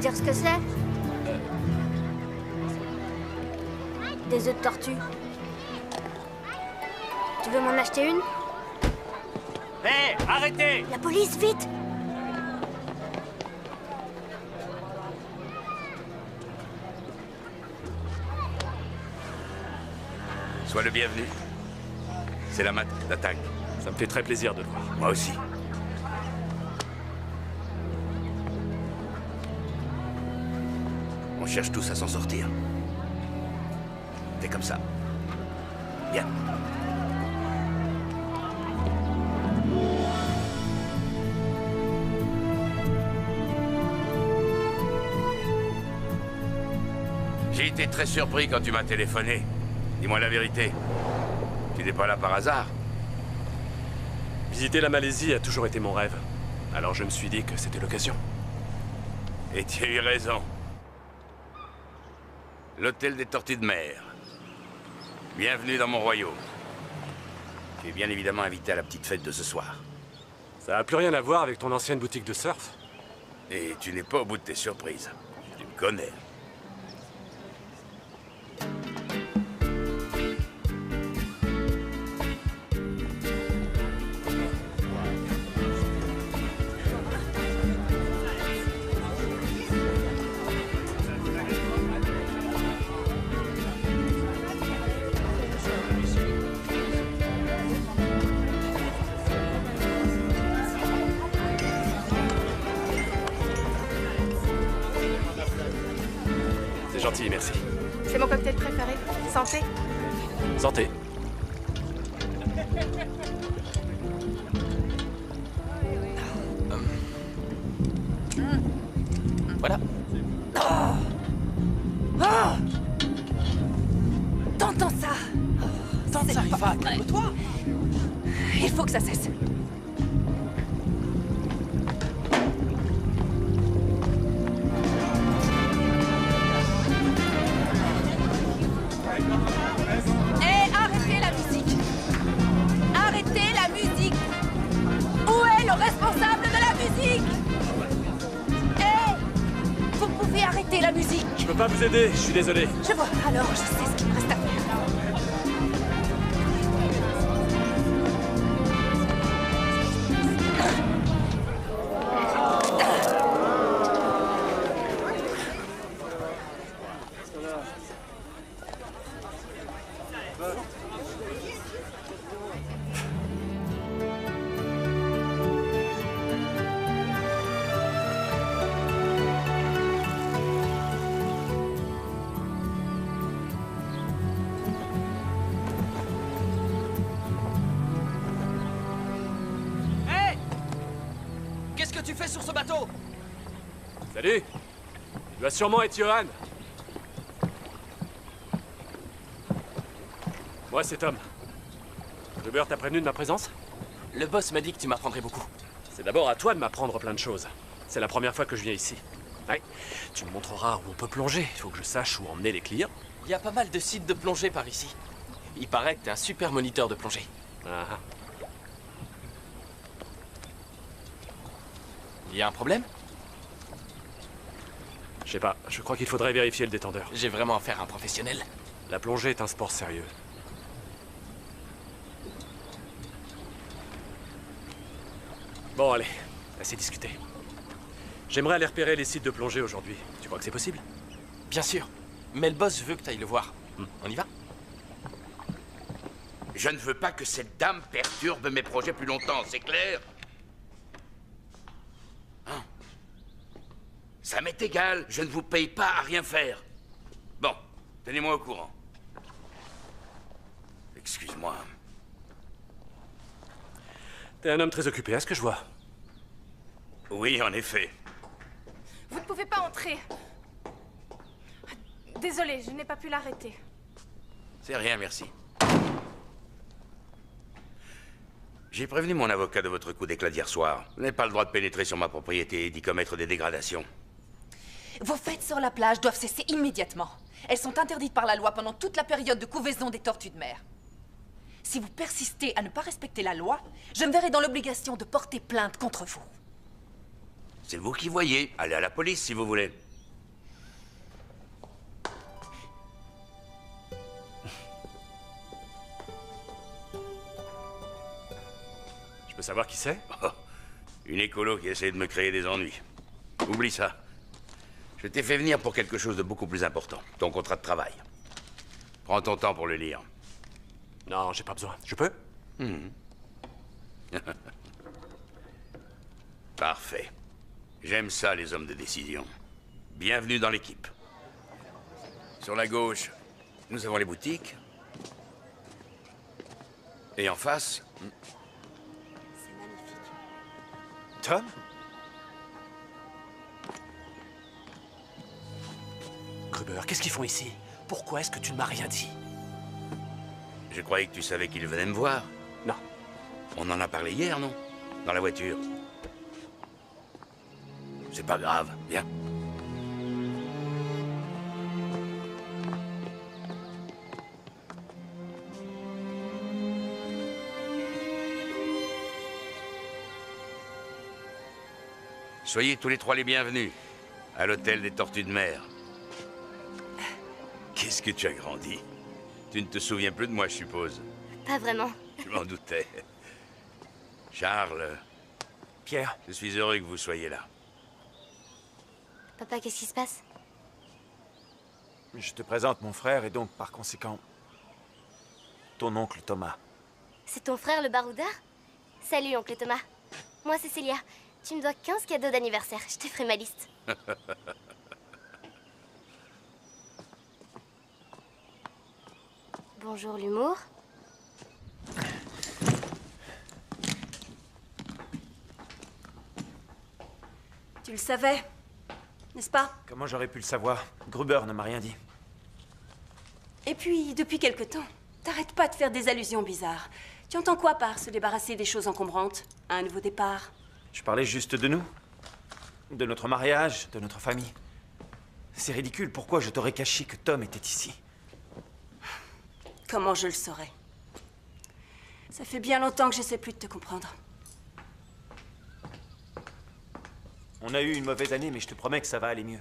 dire ce que c'est? Des œufs de tortue. Tu veux m'en acheter une? Hé, arrêtez! La police, vite! Sois le bienvenu. C'est la mat d'attaque. Ça me fait très plaisir de le voir. Moi aussi. On cherche tous à s'en sortir. C'est comme ça. Bien. J'ai été très surpris quand tu m'as téléphoné. Dis-moi la vérité. Tu n'es pas là par hasard? Visiter la Malaisie a toujours été mon rêve. Alors je me suis dit que c'était l'occasion. Et tu as eu raison. L'hôtel des Tortues de Mer. Bienvenue dans mon royaume. Tu es bien évidemment invité à la petite fête de ce soir. Ça n'a plus rien à voir avec ton ancienne boutique de surf. Et tu n'es pas au bout de tes surprises. Tu me connais. C'est gentil, merci. C'est mon cocktail préféré. Santé. Santé. Voilà. T'entends ça? Tente ça, Rifa, calme-toi. Il faut que ça cesse. Arrêtez la musique! Arrêtez la musique! Où est le responsable de la musique? Vous pouvez arrêter la musique! Je peux pas vous aider, je suis désolé. Je vois, alors je sais ce qu'il me reste à faire. Qu'est-ce que tu fais sur ce bateau? Salut. Il doit sûrement être Johan. Moi, c'est Tom. Hubert t'a prévenu de ma présence? Le boss m'a dit que tu m'apprendrais beaucoup. C'est d'abord à toi de m'apprendre plein de choses. C'est la première fois que je viens ici. Ouais. Tu me montreras où on peut plonger. Il faut que je sache où emmener les clients. Il y a pas mal de sites de plongée par ici. Il paraît que t'es un super moniteur de plongée. Ah ah. Il y a un problème? Je sais pas, je crois qu'il faudrait vérifier le détendeur. J'ai vraiment affaire à un professionnel. La plongée est un sport sérieux. Bon, allez, assez discuté. J'aimerais aller repérer les sites de plongée aujourd'hui. Tu crois que c'est possible? Bien sûr. Mais le boss veut que t'ailles le voir. On y va? Je ne veux pas que cette dame perturbe mes projets plus longtemps, c'est clair? Hein? Ça m'est égal, je ne vous paye pas à rien faire. Bon, tenez-moi au courant. Excuse-moi. T'es un homme très occupé, à ce que je vois. Oui, en effet. Vous ne pouvez pas entrer. Désolée, je n'ai pas pu l'arrêter. C'est rien, merci. J'ai prévenu mon avocat de votre coup d'éclat d'hier soir. Vous n'avez pas le droit de pénétrer sur ma propriété et d'y commettre des dégradations. Vos fêtes sur la plage doivent cesser immédiatement. Elles sont interdites par la loi pendant toute la période de couvaison des tortues de mer. Si vous persistez à ne pas respecter la loi, je me verrai dans l'obligation de porter plainte contre vous. C'est vous qui voyez. Allez à la police si vous voulez. Je peux savoir qui c'est? Oh, une écolo qui essaie de me créer des ennuis. Oublie ça. Je t'ai fait venir pour quelque chose de beaucoup plus important. Ton contrat de travail. Prends ton temps pour le lire. Non, j'ai pas besoin. Je peux? Parfait. J'aime ça, les hommes de décision. Bienvenue dans l'équipe. Sur la gauche, nous avons les boutiques. Et en face, C'est magnifique. Tom? Gruber, qu'est-ce qu'ils font ici? Pourquoi est-ce que tu ne m'as rien dit? je croyais que tu savais qu'ils venaient me voir. Non. On en a parlé hier, non? Dans la voiture. C'est pas grave, viens. Soyez tous les trois les bienvenus à l'hôtel des Tortues de Mer. Qu'est-ce que tu as grandi? Tu ne te souviens plus de moi, je suppose. Pas vraiment. Je m'en doutais. Charles, Pierre, je suis heureux que vous soyez là. Papa, qu'est-ce qui se passe? Je te présente mon frère et donc, par conséquent, ton oncle Thomas. C'est ton frère le baroudeur? Salut, oncle Thomas. Moi, c'est Célia. Tu me dois 15 cadeaux d'anniversaire. Je te ferai ma liste. Bonjour, l'humour. Tu le savais, n'est-ce pas? Comment j'aurais pu le savoir? Gruber ne m'a rien dit. Et puis, depuis quelque temps, t'arrêtes pas de faire des allusions bizarres. Tu entends quoi par se débarrasser des choses encombrantes? Un nouveau départ? Je parlais juste de nous. De notre mariage, de notre famille. C'est ridicule, pourquoi je t'aurais caché que Tom était ici? Comment je le saurais? Ça fait bien longtemps que j'essaie plus de te comprendre. On a eu une mauvaise année, mais je te promets que ça va aller mieux.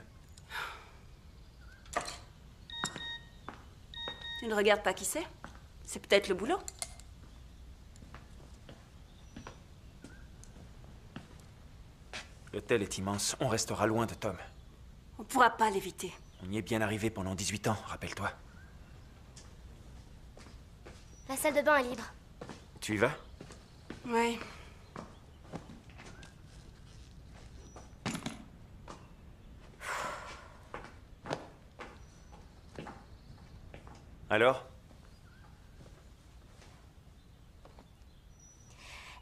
Tu ne regardes pas qui c'est? C'est peut-être le boulot? L'hôtel est immense, on restera loin de Tom. On pourra pas l'éviter. On y est bien arrivé pendant 18 ans, rappelle-toi. La salle de bain est libre. Tu y vas? Oui. Alors?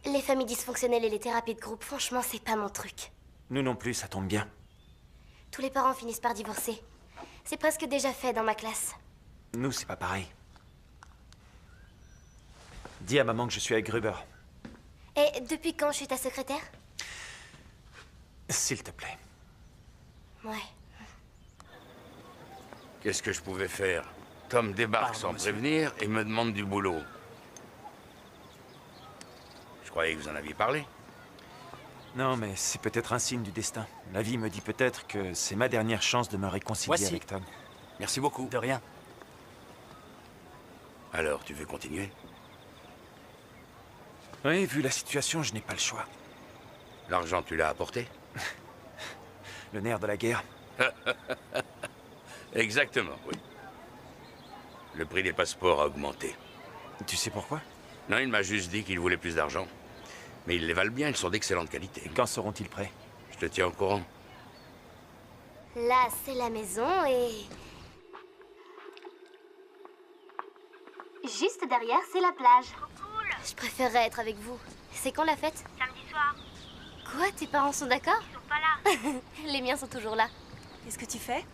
Les familles dysfonctionnelles et les thérapies de groupe, franchement, c'est pas mon truc. Nous non plus, ça tombe bien. Tous les parents finissent par divorcer. C'est presque déjà fait dans ma classe. Nous, c'est pas pareil. Dis à maman que je suis avec Gruber. Et depuis quand je suis ta secrétaire? S'il te plaît. Ouais. Qu'est-ce que je pouvais faire? Tom débarque Pardon, sans monsieur. prévenir et me demande du boulot. Je croyais que vous en aviez parlé. Non, mais c'est peut-être un signe du destin. La vie me dit peut-être que c'est ma dernière chance de me réconcilier Voici. avec Tom. Merci beaucoup. De rien. Alors, tu veux continuer? Oui, vu la situation, je n'ai pas le choix. L'argent, tu l'as apporté? Le nerf de la guerre. Exactement, oui. Le prix des passeports a augmenté. Tu sais pourquoi? Non, il m'a juste dit qu'il voulait plus d'argent. Mais ils les valent bien, ils sont d'excellente qualité. Quand seront-ils prêts? Je te tiens au courant. Là, c'est la maison et... Juste derrière, c'est la plage. Je préférerais être avec vous. C'est quand la fête? Samedi soir, Quoi? Tes parents sont d'accord? ils sont pas là. Les miens sont toujours là. Qu'est-ce que tu fais?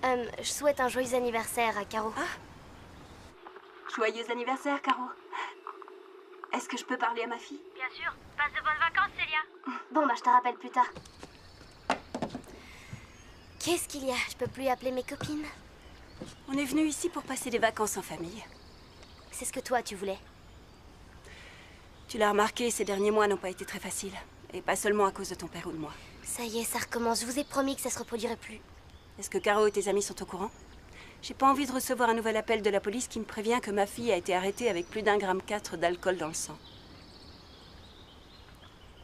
Je souhaite un joyeux anniversaire à Caro. Joyeux anniversaire, Caro. Est-ce que je peux parler à ma fille? Bien sûr. Passe de bonnes vacances, Célia. Bon, bah je te rappelle plus tard. Qu'est-ce qu'il y a? Je peux plus appeler mes copines. On est venu ici pour passer des vacances en famille. C'est ce que toi, tu voulais. Tu l'as remarqué, ces derniers mois n'ont pas été très faciles. Et pas seulement à cause de ton père ou de moi. Ça y est, ça recommence. Je vous ai promis que ça se reproduirait plus. Est-ce que Caro et tes amis sont au courant? J'ai pas envie de recevoir un nouvel appel de la police qui me prévient que ma fille a été arrêtée avec plus d'1,4 g d'alcool dans le sang.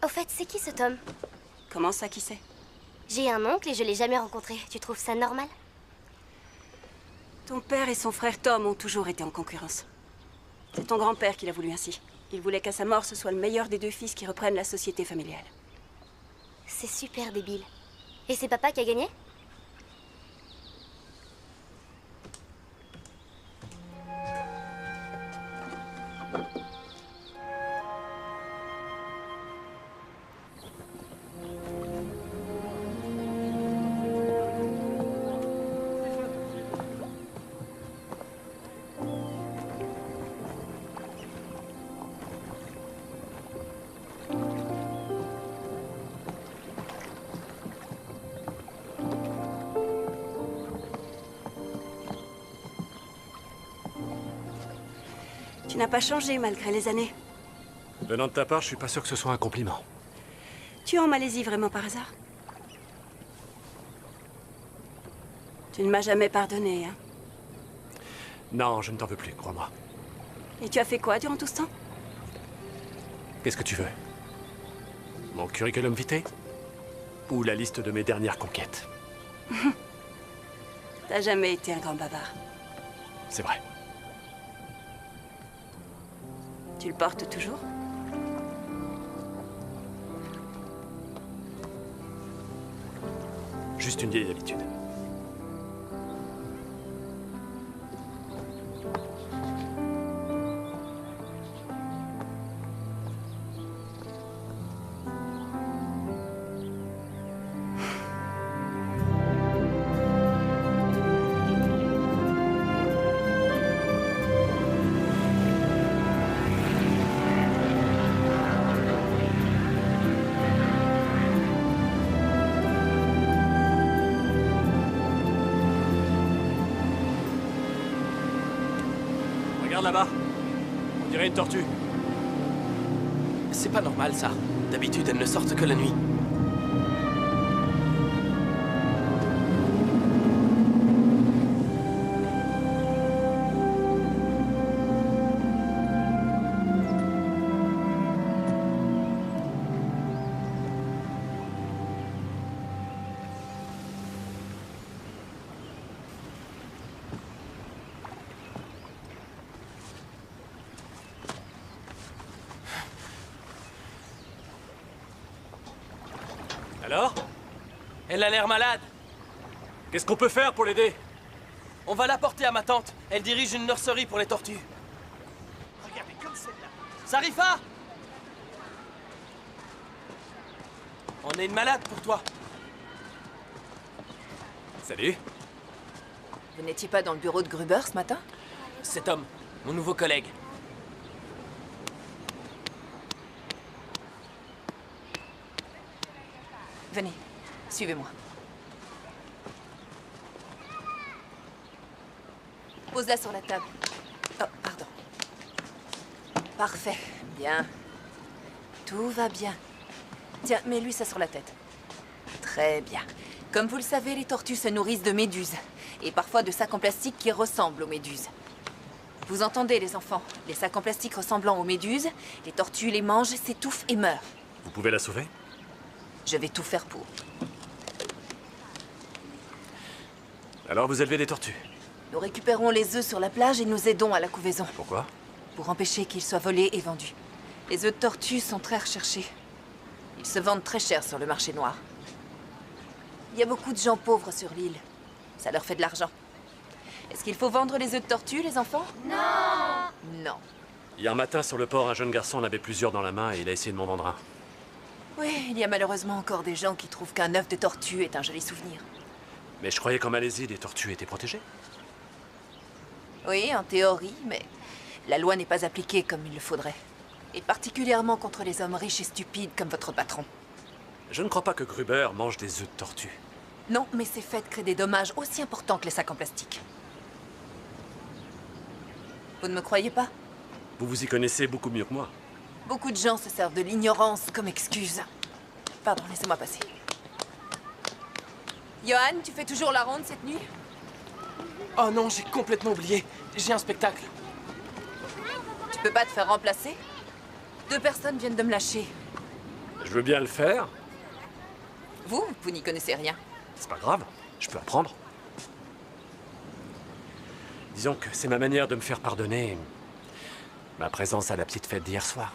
Au fait, c'est qui ce Tom? Comment ça, qui c'est? J'ai un oncle et je l'ai jamais rencontré. Tu trouves ça normal? Ton père et son frère Tom ont toujours été en concurrence. C'est ton grand-père qui l'a voulu ainsi. Il voulait qu'à sa mort, ce soit le meilleur des deux fils qui reprennent la société familiale. C'est super débile. Et c'est papa qui a gagné? Tu n'as pas changé malgré les années. Venant de ta part, je suis pas sûr que ce soit un compliment. Tu es en Malaisie vraiment par hasard? Tu ne m'as jamais pardonné, hein? Non, je ne t'en veux plus, crois-moi. Et tu as fait quoi durant tout ce temps? Qu'est-ce que tu veux? Mon curriculum vitae? Ou la liste de mes dernières conquêtes? T'as jamais été un grand bavard. C'est vrai. Tu le portes toujours? Juste une vieille habitude. Regarde là-bas. On dirait une tortue. C'est pas normal, ça. D'habitude, elles ne sortent que la nuit. Alors? Elle a l'air malade. Qu'est-ce qu'on peut faire pour l'aider? On va la porter à ma tante. Elle dirige une nurserie pour les tortues. Regardez comme celle-là. Sarifa! On est une malade pour toi. Salut. Vous n'étiez pas dans le bureau de Gruber ce matin? C'est Tom, mon nouveau collègue. Venez, suivez-moi. Pose-la sur la table. Oh, pardon. Parfait, bien. Tout va bien. Tiens, mets-lui ça sur la tête. Très bien. Comme vous le savez, les tortues se nourrissent de méduses. Et parfois de sacs en plastique qui ressemblent aux méduses. Vous entendez, les enfants? Les sacs en plastique ressemblant aux méduses, les tortues les mangent, s'étouffent et meurent. Vous pouvez la sauver? Je vais tout faire pour. Alors vous élevez des tortues? Nous récupérons les œufs sur la plage et nous aidons à la couvaison. Pourquoi? Pour empêcher qu'ils soient volés et vendus. Les œufs de tortue sont très recherchés. Ils se vendent très cher sur le marché noir. Il y a beaucoup de gens pauvres sur l'île. Ça leur fait de l'argent. Est-ce qu'il faut vendre les œufs de tortue, les enfants? Non! Non. Hier matin, sur le port, un jeune garçon en avait plusieurs dans la main et il a essayé de m'en vendre un. Oui, il y a malheureusement encore des gens qui trouvent qu'un œuf de tortue est un joli souvenir. Mais je croyais qu'en Malaisie, les tortues étaient protégées. Oui, en théorie, mais la loi n'est pas appliquée comme il le faudrait. Et particulièrement contre les hommes riches et stupides comme votre patron. Je ne crois pas que Gruber mange des œufs de tortue. Non, mais ces faits créent des dommages aussi importants que les sacs en plastique. Vous ne me croyez pas? Vous vous y connaissez beaucoup mieux que moi. Beaucoup de gens se servent de l'ignorance comme excuse. Pardon, laissez-moi passer. Johan, tu fais toujours la ronde cette nuit? Oh non, j'ai complètement oublié. J'ai un spectacle. Tu peux pas te faire remplacer? 2 personnes viennent de me lâcher. Je veux bien le faire. Vous n'y connaissez rien. C'est pas grave, je peux apprendre. Disons que c'est ma manière de me faire pardonner ma présence à la petite fête d'hier soir.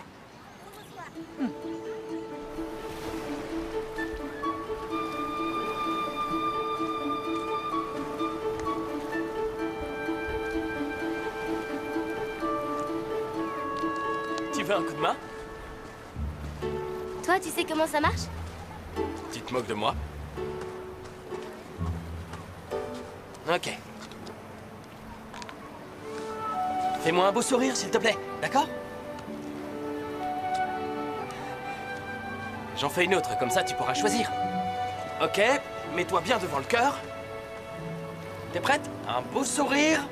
Tu veux un coup de main? Toi, tu sais comment ça marche? Tu te moques de moi? Ok. Fais-moi un beau sourire, s'il te plaît, d'accord? J'en fais une autre, comme ça tu pourras choisir. Ok, mets-toi bien devant le cœur. T'es prête? Un beau sourire.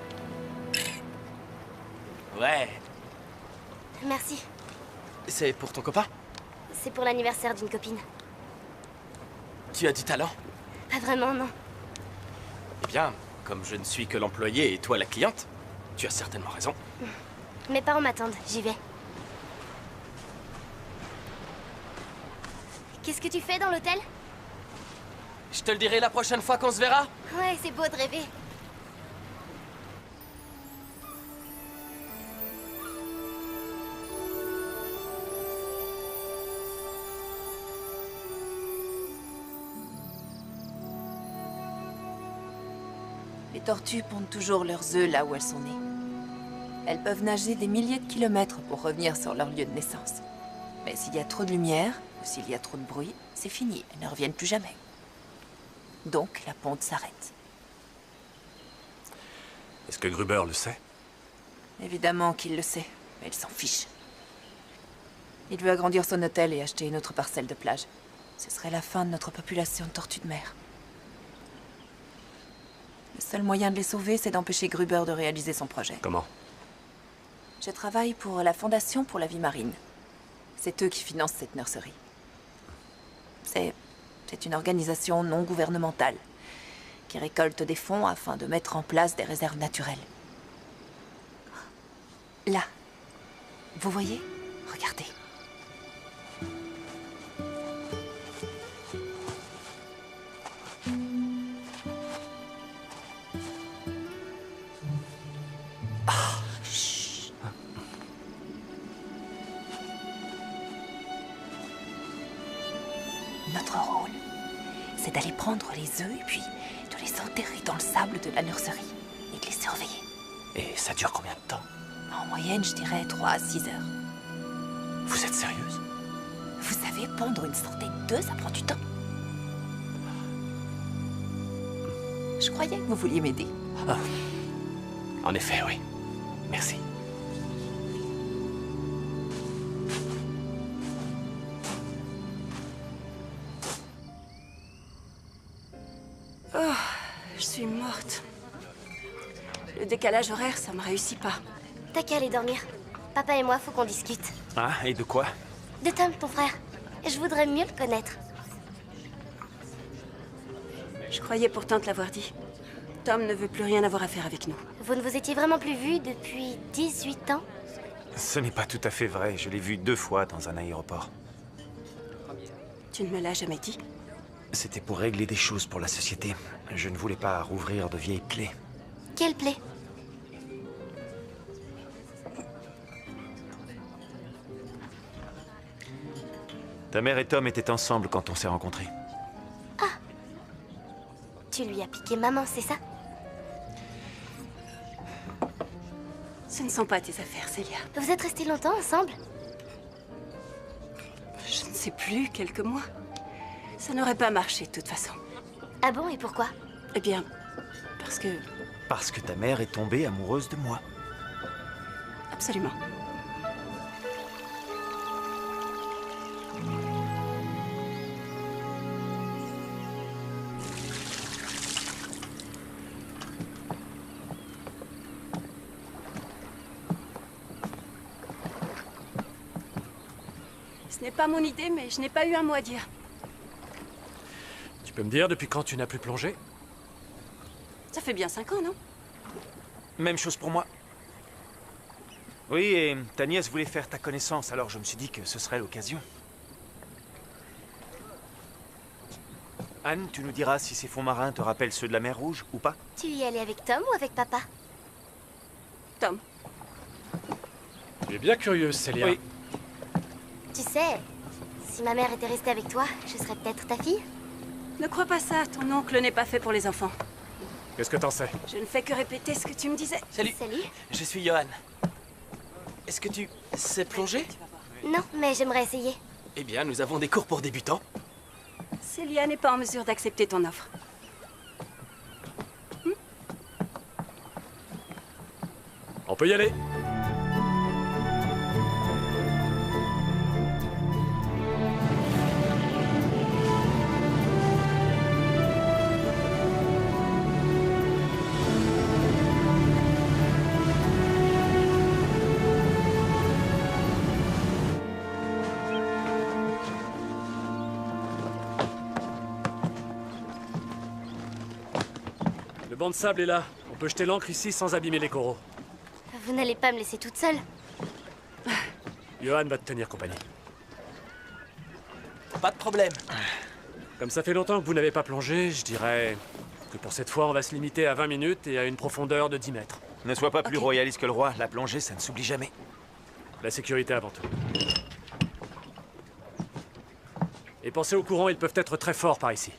Ouais. Merci. C'est pour ton copain? C'est pour l'anniversaire d'une copine. Tu as du talent. Pas vraiment, non. Eh bien, comme je ne suis que l'employé et toi la cliente, tu as certainement raison. Mes parents m'attendent, j'y vais. Qu'est-ce que tu fais dans l'hôtel? Je te le dirai la prochaine fois qu'on se verra. Ouais, c'est beau de rêver. Les tortues pondent toujours leurs œufs là où elles sont nées. Elles peuvent nager des milliers de kilomètres pour revenir sur leur lieu de naissance. Mais s'il y a trop de lumière, ou s'il y a trop de bruit, c'est fini, elles ne reviennent plus jamais. Donc la ponte s'arrête. Est-ce que Gruber le sait? Évidemment qu'il le sait, mais il s'en fiche. Il veut agrandir son hôtel et acheter une autre parcelle de plage. Ce serait la fin de notre population de tortues de mer. Le seul moyen de les sauver, c'est d'empêcher Gruber de réaliser son projet. Comment? Je travaille pour la Fondation pour la vie marine. C'est eux qui financent cette nurserie. C'est une organisation non gouvernementale qui récolte des fonds afin de mettre en place des réserves naturelles. Là. Vous voyez? Regardez. Notre rôle, c'est d'aller prendre les œufs et puis de les enterrer dans le sable de la nurserie et de les surveiller. Et ça dure combien de temps? En moyenne, je dirais 3 à 6 heures. Vous êtes sérieuse? Vous savez, pondre une centaine d'œufs, ça prend du temps. Je croyais que vous vouliez m'aider. Ah. En effet, oui. Merci. Oh, je suis morte. Le décalage horaire, ça me réussit pas. T'as qu'à aller dormir. Papa et moi, faut qu'on discute. Ah, et de quoi? De Tom, ton frère. Je voudrais mieux le connaître. Je croyais pourtant te l'avoir dit. Tom ne veut plus rien avoir à faire avec nous. Vous ne vous étiez vraiment plus vus depuis 18 ans? Ce n'est pas tout à fait vrai. Je l'ai vu 2 fois dans un aéroport. Tu ne me l'as jamais dit? C'était pour régler des choses pour la société. Je ne voulais pas rouvrir de vieilles plaies. Quelle plaie? Ta mère et Tom étaient ensemble quand on s'est rencontrés. Tu lui as piqué maman, c'est ça? Ce ne sont pas tes affaires, Célia. Vous êtes restés longtemps ensemble? Je ne sais plus, quelques mois. Ça n'aurait pas marché de toute façon. Ah bon, et pourquoi? Eh bien, parce que... Parce que ta mère est tombée amoureuse de moi. Absolument. Ce n'est pas mon idée, mais je n'ai pas eu un mot à dire. Tu peux me dire depuis quand tu n'as plus plongé? Ça fait bien 5 ans, non? Même chose pour moi. Oui, et ta nièce voulait faire ta connaissance, alors je me suis dit que ce serait l'occasion. Anne, tu nous diras si ces fonds marins te rappellent ceux de la mer Rouge ou pas? Tu y es allé avec Tom ou avec papa? Tom. Tu es bien curieuse, Célia. Oui. Tu sais, si ma mère était restée avec toi, je serais peut-être ta fille? Ne crois pas ça, ton oncle n'est pas fait pour les enfants. Qu'est-ce que t'en sais? Je ne fais que répéter ce que tu me disais. Salut. Salut. Je suis Johan. Est-ce que tu sais plonger? Tu vas voir. Non, mais j'aimerais essayer. Eh bien, nous avons des cours pour débutants. Célia n'est pas en mesure d'accepter ton offre. On peut y aller. Le banc de sable est là. On peut jeter l'ancre ici sans abîmer les coraux. Vous n'allez pas me laisser toute seule? Johan va te tenir compagnie. Pas de problème. Comme ça fait longtemps que vous n'avez pas plongé, je dirais que pour cette fois, on va se limiter à 20 minutes et à une profondeur de 10 mètres. Ne sois pas plus royaliste que le roi. La plongée, ça ne s'oublie jamais. La sécurité avant tout. Et pensez au courant, ils peuvent être très forts par ici.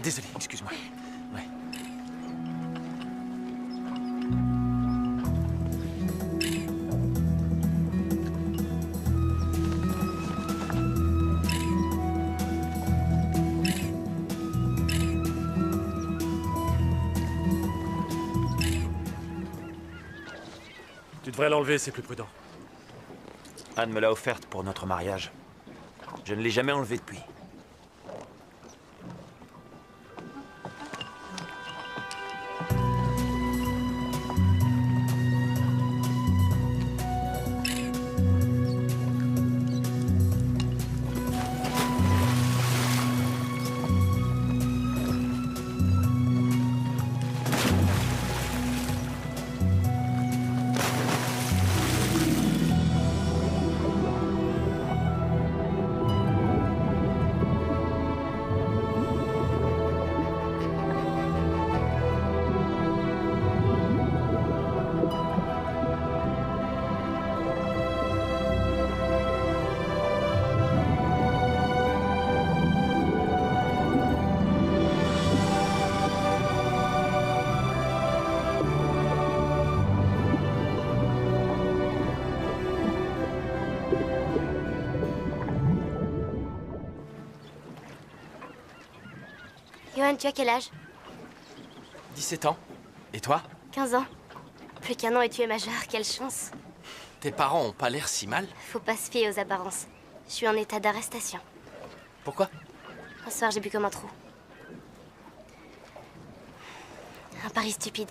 Désolé, excuse-moi. Ouais. Tu devrais l'enlever, c'est plus prudent. Anne me l'a offerte pour notre mariage. Je ne l'ai jamais enlevée depuis. Johan, tu as quel âge? 17 ans. Et toi? 15 ans. Plus qu'un an et tu es majeur, quelle chance. Tes parents ont pas l'air si mal. Faut pas se fier aux apparences. Je suis en état d'arrestation. Pourquoi? Un soir, j'ai bu comme un trou. Un pari stupide.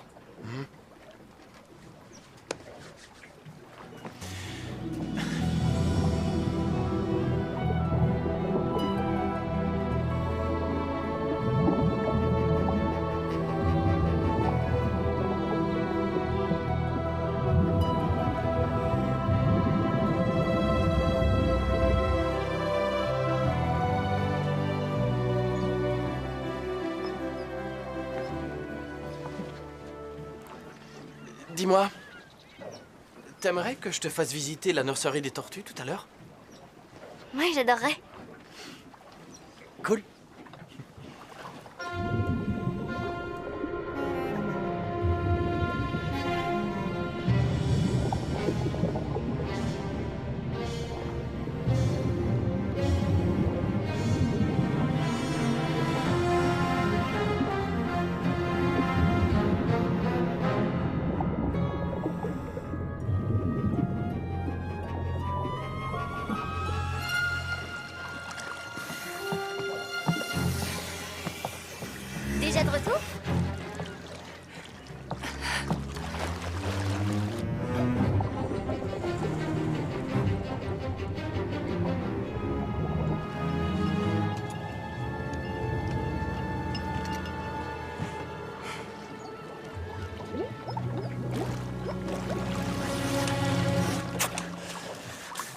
Dis-moi, t'aimerais que je te fasse visiter la nurserie des tortues tout à l'heure? Oui, j'adorerais. Cool. Déjà de retour?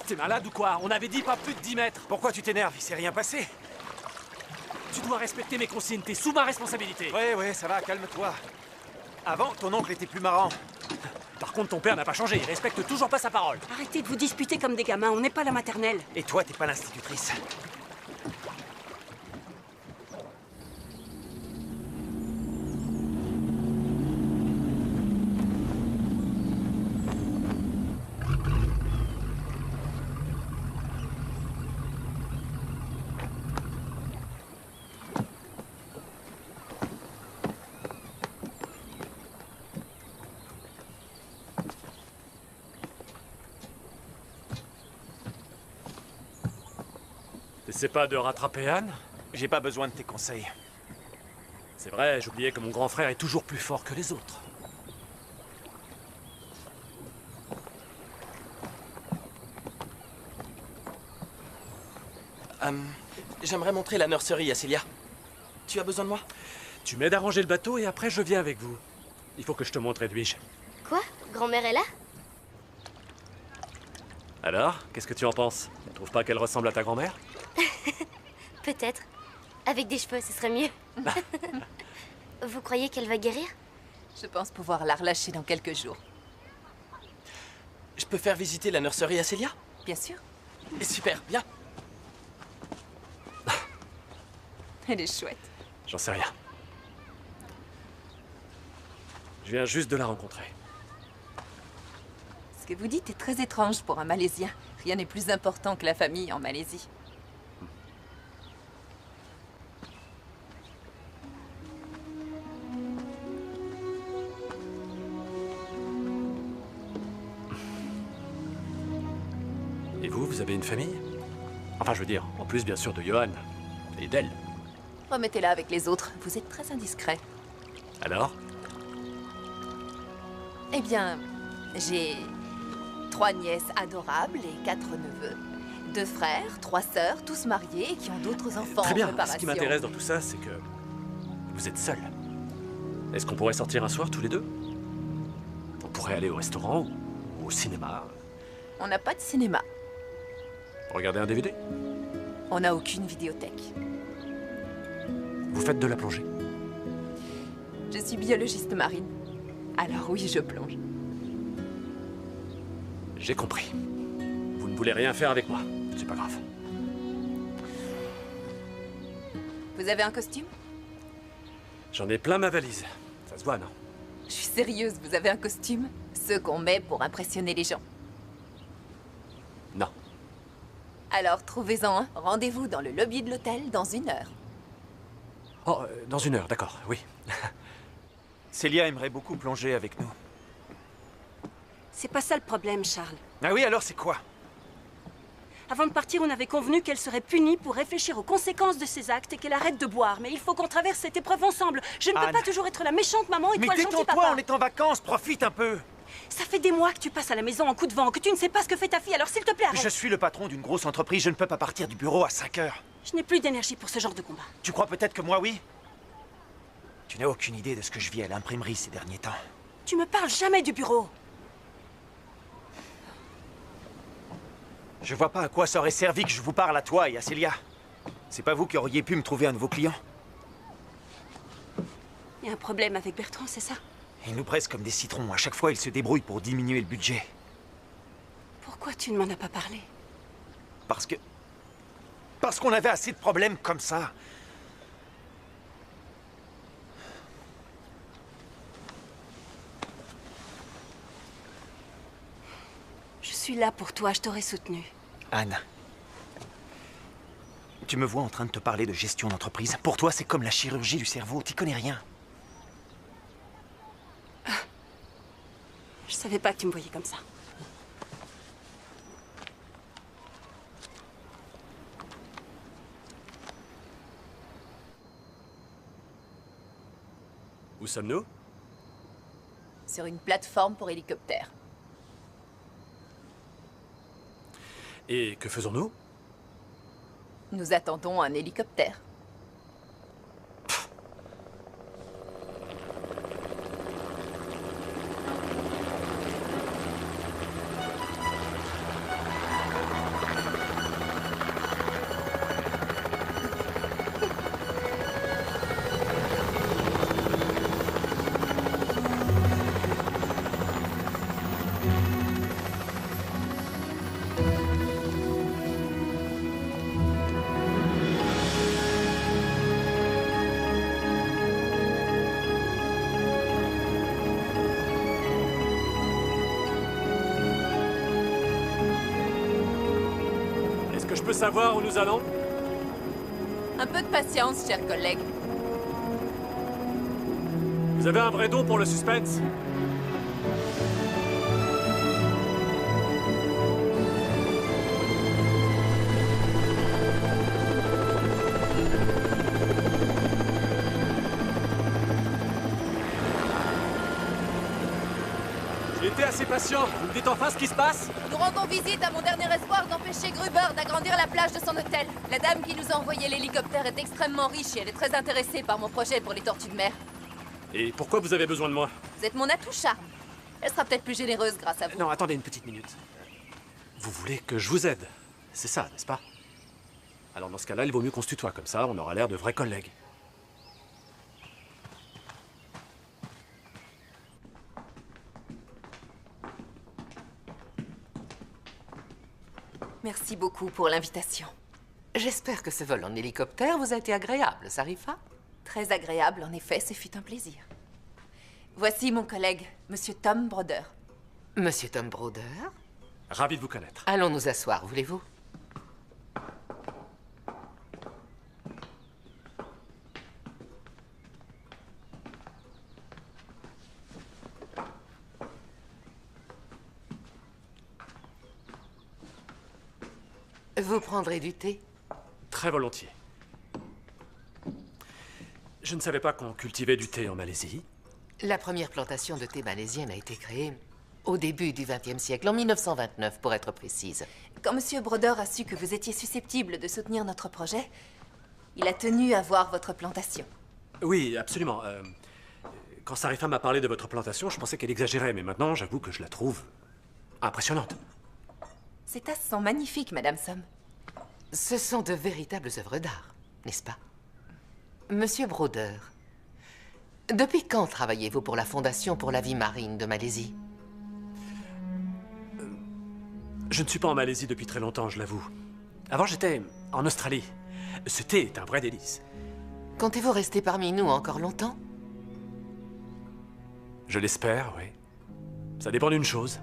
T'es malade ou quoi? On avait dit pas plus de 10 mètres. Pourquoi tu t'énerves? Il s'est rien passé. Tu dois respecter mes consignes, t'es sous ma responsabilité. Ouais, ça va, calme-toi. Avant, ton oncle était plus marrant. Par contre, ton père n'a pas changé, il respecte toujours pas sa parole. Arrêtez de vous disputer comme des gamins, on n'est pas la maternelle. Et toi, t'es pas l'institutrice. T'essaies pas de rattraper Anne? J'ai pas besoin de tes conseils. C'est vrai, j'oubliais que mon grand frère est toujours plus fort que les autres. J'aimerais montrer la nurserie à Célia. Tu as besoin de moi? Tu m'aides à ranger le bateau et après je viens avec vous. Il faut que je te montre Edwige. Quoi? Grand-mère est là? Alors, qu'est-ce que tu en penses? Tu trouves pas qu'elle ressemble à ta grand-mère? Peut-être. Avec des cheveux, ce serait mieux. Vous croyez qu'elle va guérir? Je pense pouvoir la relâcher dans quelques jours. Je peux faire visiter la nurserie à Célia? Bien sûr. Super, bien. Elle est chouette. J'en sais rien. Je viens juste de la rencontrer. Ce que vous dites est très étrange pour un Malaisien. Rien n'est plus important que la famille en Malaisie. Et vous avez une famille? Enfin, je veux dire, en plus bien sûr de Johan et d'elle. Remettez-la avec les autres. Vous êtes très indiscret. Alors? Eh bien, j'ai 3 nièces adorables et 4 neveux. 2 frères, 3 sœurs, tous mariés et qui ont d'autres enfants Très bien. en préparation. Ce qui m'intéresse dans tout ça, c'est que vous êtes seuls. Est-ce qu'on pourrait sortir un soir tous les deux? On pourrait aller au restaurant ou au cinéma. On n'a pas de cinéma. Regarder un DVD? On n'a aucune vidéothèque. Vous faites de la plongée? Je suis biologiste marine. Alors oui, je plonge. J'ai compris. Vous ne voulez rien faire avec moi. C'est pas grave. Vous avez un costume? J'en ai plein ma valise. Ça se voit, non? Je suis sérieuse, vous avez un costume? Ceux qu'on met pour impressionner les gens. Non. Alors trouvez-en un. Rendez-vous dans le lobby de l'hôtel dans 1 heure. Oh, dans 1 heure, d'accord, oui. Célia aimerait beaucoup plonger avec nous. C'est pas ça le problème, Charles. Ah oui, alors c'est quoi? Avant de partir, on avait convenu qu'elle serait punie pour réfléchir aux conséquences de ses actes et qu'elle arrête de boire. Mais il faut qu'on traverse cette épreuve ensemble. Je ne peux Anne. pas toujours être la méchante maman et Mais toi le gentil détends-toi, papa. on est en vacances, profite un peu. Ça fait des mois que tu passes à la maison en coup de vent, que tu ne sais pas ce que fait ta fille, alors s'il te plaît, arrête. Je suis le patron d'une grosse entreprise, je ne peux pas partir du bureau à 5 heures. Je n'ai plus d'énergie pour ce genre de combat. Tu crois peut-être que moi, oui? Tu n'as aucune idée de ce que je vis à l'imprimerie ces derniers temps. Tu me parles jamais du bureau. Je vois pas à quoi ça aurait servi que je vous parle à toi et à Célia. C'est pas vous qui auriez pu me trouver un nouveau client. Il y a un problème avec Bertrand, c'est ça? Il nous presse comme des citrons. À chaque fois, il se débrouille pour diminuer le budget. Pourquoi tu ne m'en as pas parlé? Parce que... Parce qu'on avait assez de problèmes comme ça. Je suis là pour toi, je t'aurais soutenu. Anne. Tu me vois en train de te parler de gestion d'entreprise. Pour toi, c'est comme la chirurgie du cerveau. T'y connais rien. Je savais pas que tu me voyais comme ça. Où sommes-nous? Sur une plateforme pour hélicoptère. Et que faisons-nous? Nous attendons un hélicoptère. que je peux savoir où nous allons? Un peu de patience, cher collègue. Vous avez un vrai don pour le suspense? J'ai été assez patient. Vous me dites enfin ce qui se passe? Nous rendons visite à mon dernier espoir d'empêcher Gruber d'agrandir la plage de son hôtel. La dame qui nous a envoyé l'hélicoptère est extrêmement riche et elle est très intéressée par mon projet pour les tortues de mer. Et pourquoi vous avez besoin de moi? Vous êtes mon atout chat. Elle sera peut-être plus généreuse grâce à vous. Non, attendez une petite minute. Vous voulez que je vous aide? C'est ça, n'est-ce pas? Alors dans ce cas-là, il vaut mieux qu'on se tutoie, comme ça on aura l'air de vrais collègues. Merci beaucoup pour l'invitation. J'espère que ce vol en hélicoptère vous a été agréable, Sarifa. Très agréable, en effet, ce fut un plaisir. Voici mon collègue, Monsieur Tom Broder. Monsieur Tom Broder? Ravi de vous connaître. Allons nous asseoir, voulez-vous? Vous prendrez du thé? Très volontiers. Je ne savais pas qu'on cultivait du thé en Malaisie. La première plantation de thé malaisienne a été créée au début du XXe siècle, en 1929 pour être précise. Quand Monsieur Broder a su que vous étiez susceptible de soutenir notre projet, il a tenu à voir votre plantation. Oui, absolument. Quand Sarifa m'a parlé de votre plantation, je pensais qu'elle exagérait, mais maintenant, j'avoue que je la trouve impressionnante. Ces tasses sont magnifiques, Madame Somme. Ce sont de véritables œuvres d'art, n'est-ce pas? Monsieur Broder, depuis quand travaillez-vous pour la Fondation pour la vie marine de Malaisie? Je ne suis pas en Malaisie depuis très longtemps, je l'avoue. Avant, j'étais en Australie. Ce thé est un vrai délice. Comptez-vous rester parmi nous encore longtemps? Je l'espère, oui. Ça dépend d'une chose.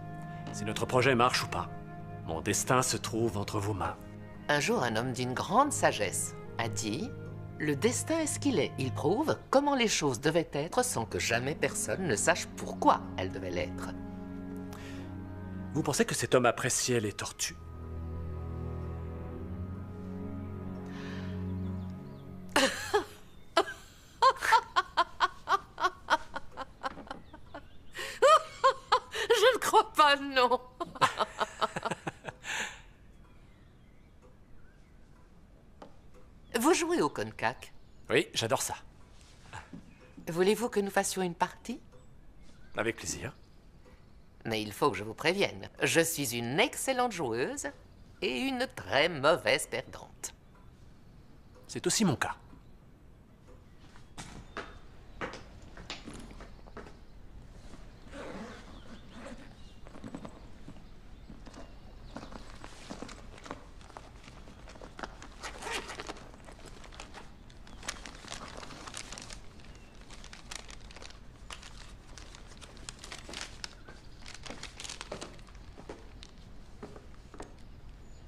Si notre projet marche ou pas. Mon destin se trouve entre vos mains. Un jour, un homme d'une grande sagesse a dit « Le destin est ce qu'il est. Il prouve comment les choses devaient être sans que jamais personne ne sache pourquoi elles devaient l'être. » Vous pensez que cet homme appréciait les tortues? Je ne crois pas, non. Vous jouez au konjac? Oui, j'adore ça. Voulez-vous que nous fassions une partie? Avec plaisir. Mais il faut que je vous prévienne. Je suis une excellente joueuse et une très mauvaise perdante. C'est aussi mon cas.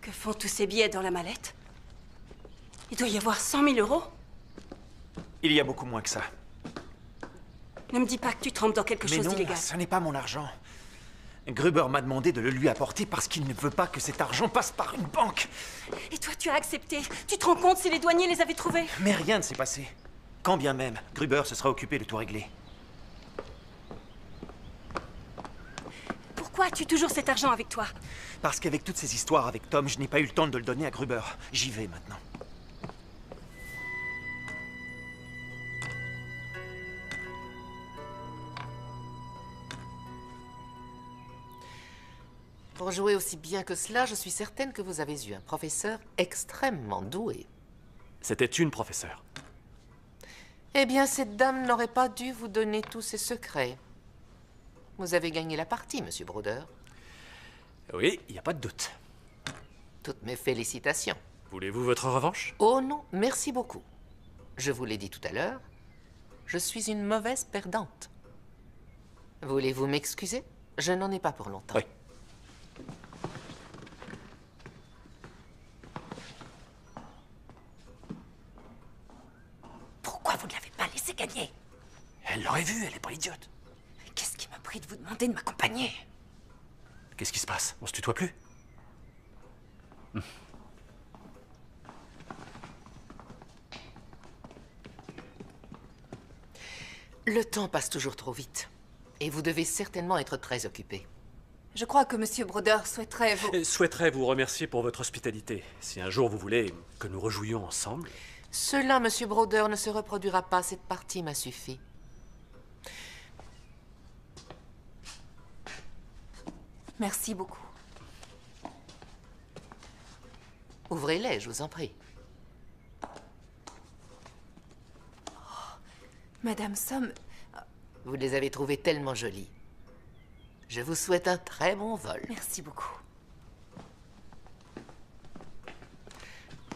Que font tous ces billets dans la mallette? Il doit y avoir 100 000 euros. Il y a beaucoup moins que ça. Ne me dis pas que tu trempes dans quelque Mais chose non, d'illégal. ce n'est pas mon argent. Gruber m'a demandé de le lui apporter parce qu'il ne veut pas que cet argent passe par une banque. Et toi, tu as accepté. Tu te rends compte si les douaniers les avaient trouvés? Mais rien ne s'est passé. Quand bien même, Gruber se sera occupé de tout régler. Pourquoi as-tu toujours cet argent avec toi? Parce qu'avec toutes ces histoires avec Tom, je n'ai pas eu le temps de le donner à Gruber. J'y vais maintenant. Pour jouer aussi bien que cela, je suis certaine que vous avez eu un professeur extrêmement doué. C'était une professeure. Eh bien, cette dame n'aurait pas dû vous donner tous ses secrets. Vous avez gagné la partie, Monsieur Broder. Oui, il n'y a pas de doute. Toutes mes félicitations. Voulez-vous votre revanche? Oh non, merci beaucoup. Je vous l'ai dit tout à l'heure, je suis une mauvaise perdante. Voulez-vous m'excuser? Je n'en ai pas pour longtemps. Oui. gagné. Elle l'aurait vu, elle est pas idiote. Qu'est-ce qui m'a pris de vous demander de m'accompagner? Qu'est-ce qui se passe? On se tutoie plus? Le temps passe toujours trop vite. Et vous devez certainement être très occupé. Je crois que Monsieur Broder souhaiterait vous... Souhaiterais vous remercier pour votre hospitalité. Si un jour vous voulez que nous rejouions ensemble... Cela, Monsieur Broder, ne se reproduira pas. Cette partie m'a suffi. Merci beaucoup. Ouvrez-les, je vous en prie. Madame Somme... Vous les avez trouvées tellement jolies. Je vous souhaite un très bon vol. Merci beaucoup.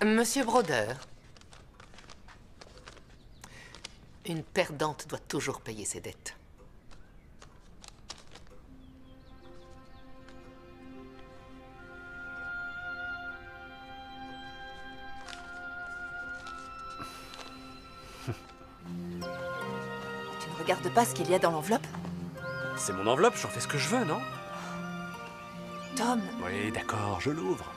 Monsieur Broder, une perdante doit toujours payer ses dettes. Tu ne regardes pas ce qu'il y a dans l'enveloppe? C'est mon enveloppe, j'en fais ce que je veux, non? Tom, Oui, d'accord, je l'ouvre.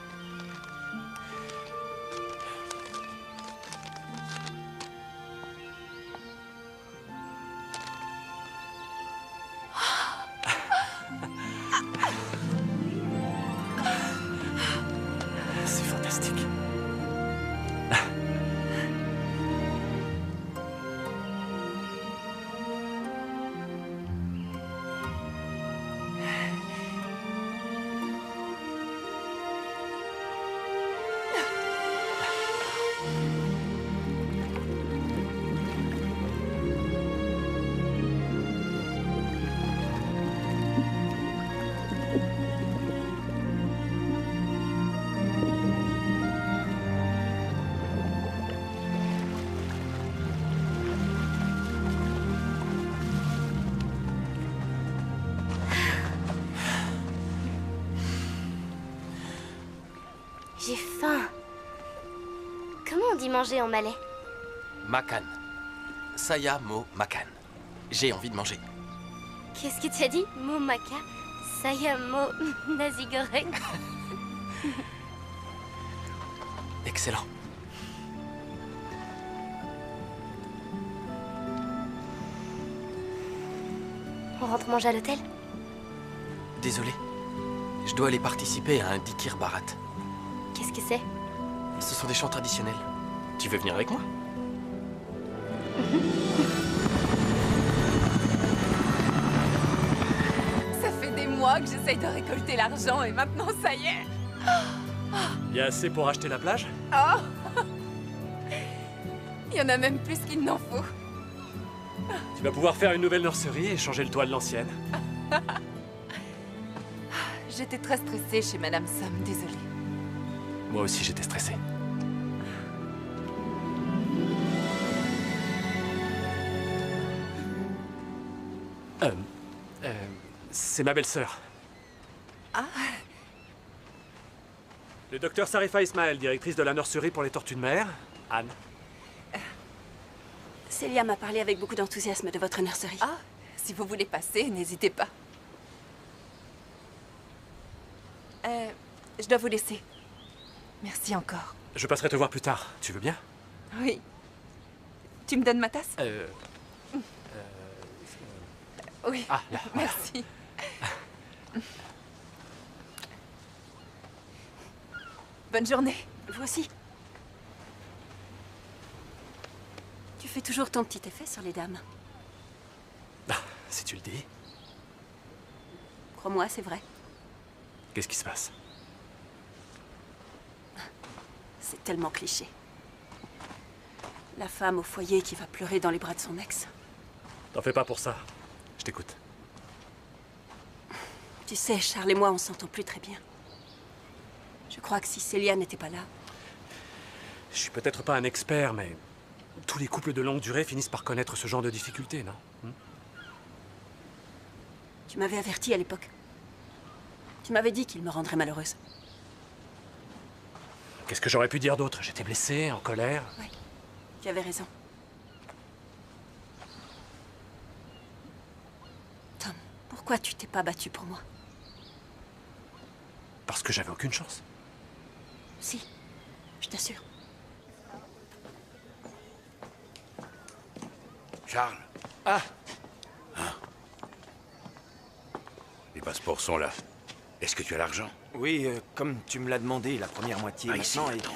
C'est fantastique. J'ai faim. Comment on dit manger en malais? Makan. Saya mo makan. J'ai envie de manger. Qu'est-ce que tu as dit? Momaka? Sayamo nasi goreng? Excellent. On rentre manger à l'hôtel? Désolé. Je dois aller participer à un dikir barat. Qu'est-ce que c'est? Ce sont des chants traditionnels. Tu veux venir avec moi? ça fait des mois que j'essaye de récolter l'argent et maintenant ça y est. Il y a assez pour acheter la plage? Oh Il y en a même plus qu'il n'en faut. Tu vas pouvoir faire une nouvelle nurserie et changer le toit de l'ancienne. J'étais très stressée chez Madame Somme, désolée. Moi aussi, j'étais stressé. C'est ma belle-sœur. Ah. Le docteur Sarifa Ismaël, directrice de la nurserie pour les tortues de mer. Anne. Célia m'a parlé avec beaucoup d'enthousiasme de votre nurserie. Ah, si vous voulez passer, n'hésitez pas. Je dois vous laisser. Merci encore. Je passerai te voir plus tard. Tu veux bien? Oui. Tu me donnes ma tasse? Oui. Ah, là. Merci. Bonne journée. Vous aussi. Tu fais toujours ton petit effet sur les dames. Ah, si tu le dis. Crois-moi, c'est vrai. Qu'est-ce qui se passe? C'est tellement cliché. La femme au foyer qui va pleurer dans les bras de son ex. T'en fais pas pour ça. Je t'écoute. Tu sais, Charles et moi, on s'entend plus très bien. Je crois que si Célia n'était pas là... Je suis peut-être pas un expert, mais tous les couples de longue durée finissent par connaître ce genre de difficultés, non? Tu m'avais averti à l'époque. Tu m'avais dit qu'il me rendrait malheureuse. Qu'est-ce que j'aurais pu dire d'autre? J'étais blessée, en colère. Oui, tu avais raison. Pourquoi tu t'es pas battu pour moi? Parce que j'avais aucune chance. Si, je t'assure. Charles? Ah! Les passeports sont là. Est-ce que tu as l'argent? Oui, comme tu me l'as demandé, la première moitié Ici, maintenant. attends.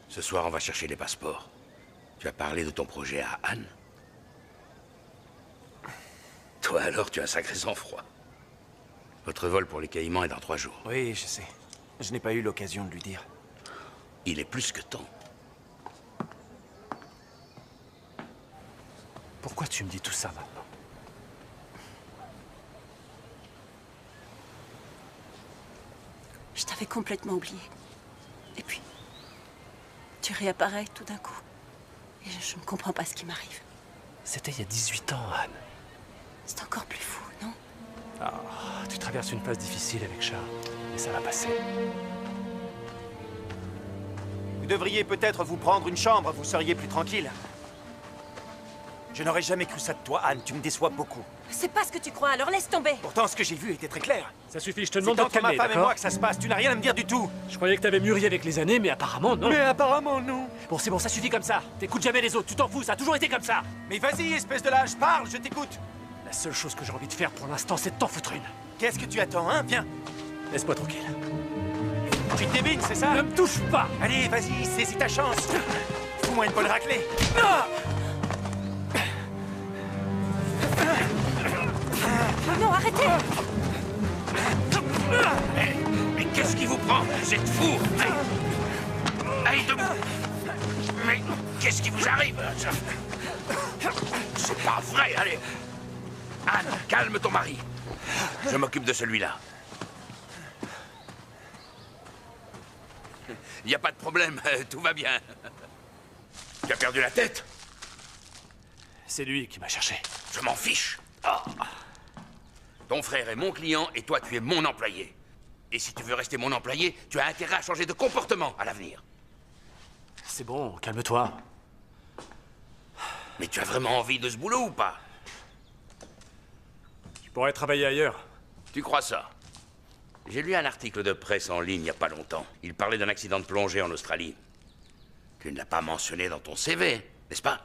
Ce soir, on va chercher les passeports. Tu as parlé de ton projet à Anne? Toi alors, tu as un sacré sang-froid. Votre vol pour les Caïmans est dans 3 jours. Oui, je sais. Je n'ai pas eu l'occasion de lui dire. Il est plus que temps. Pourquoi tu me dis tout ça maintenant? Je t'avais complètement oublié. Et puis, tu réapparais tout d'un coup. Et je ne comprends pas ce qui m'arrive. C'était il y a 18 ans, Anne. C'est encore plus fou, non? Ah, tu traverses une phase difficile avec Charles, mais ça va passer. Vous devriez peut-être vous prendre une chambre, vous seriez plus tranquille. Je n'aurais jamais cru ça de toi, Anne. Tu me déçois beaucoup. C'est pas ce que tu crois, alors laisse tomber. Pourtant, ce que j'ai vu était très clair. Ça suffit, je te C'est demande de te entre ma calmer, femme et d'accord? moi que ça se passe. Tu n'as rien à me dire du tout. Je croyais que t'avais mûri avec les années, mais apparemment non. Mais apparemment, non. Bon, c'est bon, ça suffit comme ça. T'écoutes jamais les autres, tu t'en fous, ça a toujours été comme ça. Mais vas-y, espèce de lâche, parle, je t'écoute. La seule chose que j'ai envie de faire pour l'instant, c'est de t'en foutre une. Qu'est-ce que tu attends, hein? Viens. Laisse-moi tranquille. Tu te débines, c'est ça? Ne me touche pas! Allez, vas-y, saisis ta chance. Fous-moi une bonne raclée. Ah! Non, arrêtez! Mais qu'est-ce qui vous prend? Vous êtes fous! Allez, debout! Mais qu'est-ce qui vous arrive? C'est pas vrai, allez! Anne, calme ton mari. Je m'occupe de celui-là. Il n'y a pas de problème, tout va bien. Tu as perdu la tête? C'est lui qui m'a cherché. Je m'en fiche. Ton frère est mon client et toi, tu es mon employé. Et si tu veux rester mon employé, tu as intérêt à changer de comportement à l'avenir. C'est bon, calme-toi. Mais tu as vraiment envie de ce boulot ou pas? Je pourrais travailler ailleurs. Tu crois ça? J'ai lu un article de presse en ligne il n'y a pas longtemps. Il parlait d'un accident de plongée en Australie. Tu ne l'as pas mentionné dans ton CV, n'est-ce pas?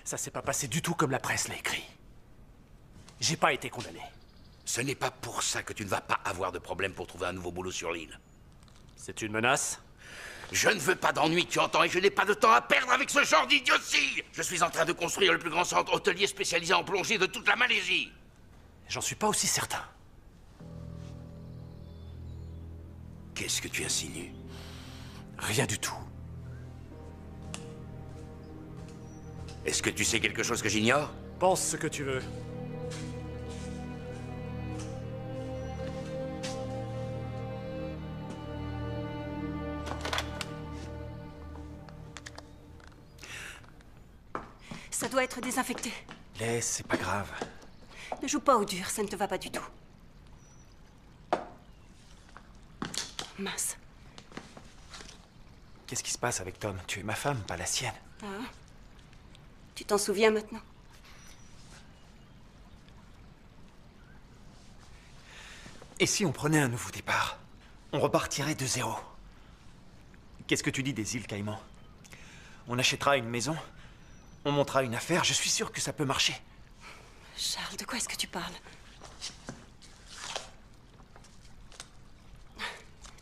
Ça s'est pas passé du tout comme la presse l'a écrit. J'ai pas été condamné. Ce n'est pas pour ça que tu ne vas pas avoir de problème pour trouver un nouveau boulot sur l'île. C'est une menace? Je ne veux pas d'ennui, tu entends, et je n'ai pas de temps à perdre avec ce genre d'idiotie. Je suis en train de construire le plus grand centre hôtelier spécialisé en plongée de toute la Malaisie. J'en suis pas aussi certain. Qu'est-ce que tu insinues? Rien du tout. Est-ce que tu sais quelque chose que j'ignore? Pense ce que tu veux. Ça doit être désinfecté. Laisse, c'est pas grave. Ne joue pas au dur, ça ne te va pas du tout. Mince. Qu'est-ce qui se passe avec Tom? Tu es ma femme, pas la sienne. Ah. Tu t'en souviens maintenant? Et si on prenait un nouveau départ? On repartirait de zéro. Qu'est-ce que tu dis des îles Caïmans? On achètera une maison? On montera une affaire? Je suis sûr que ça peut marcher. Charles, de quoi est-ce que tu parles?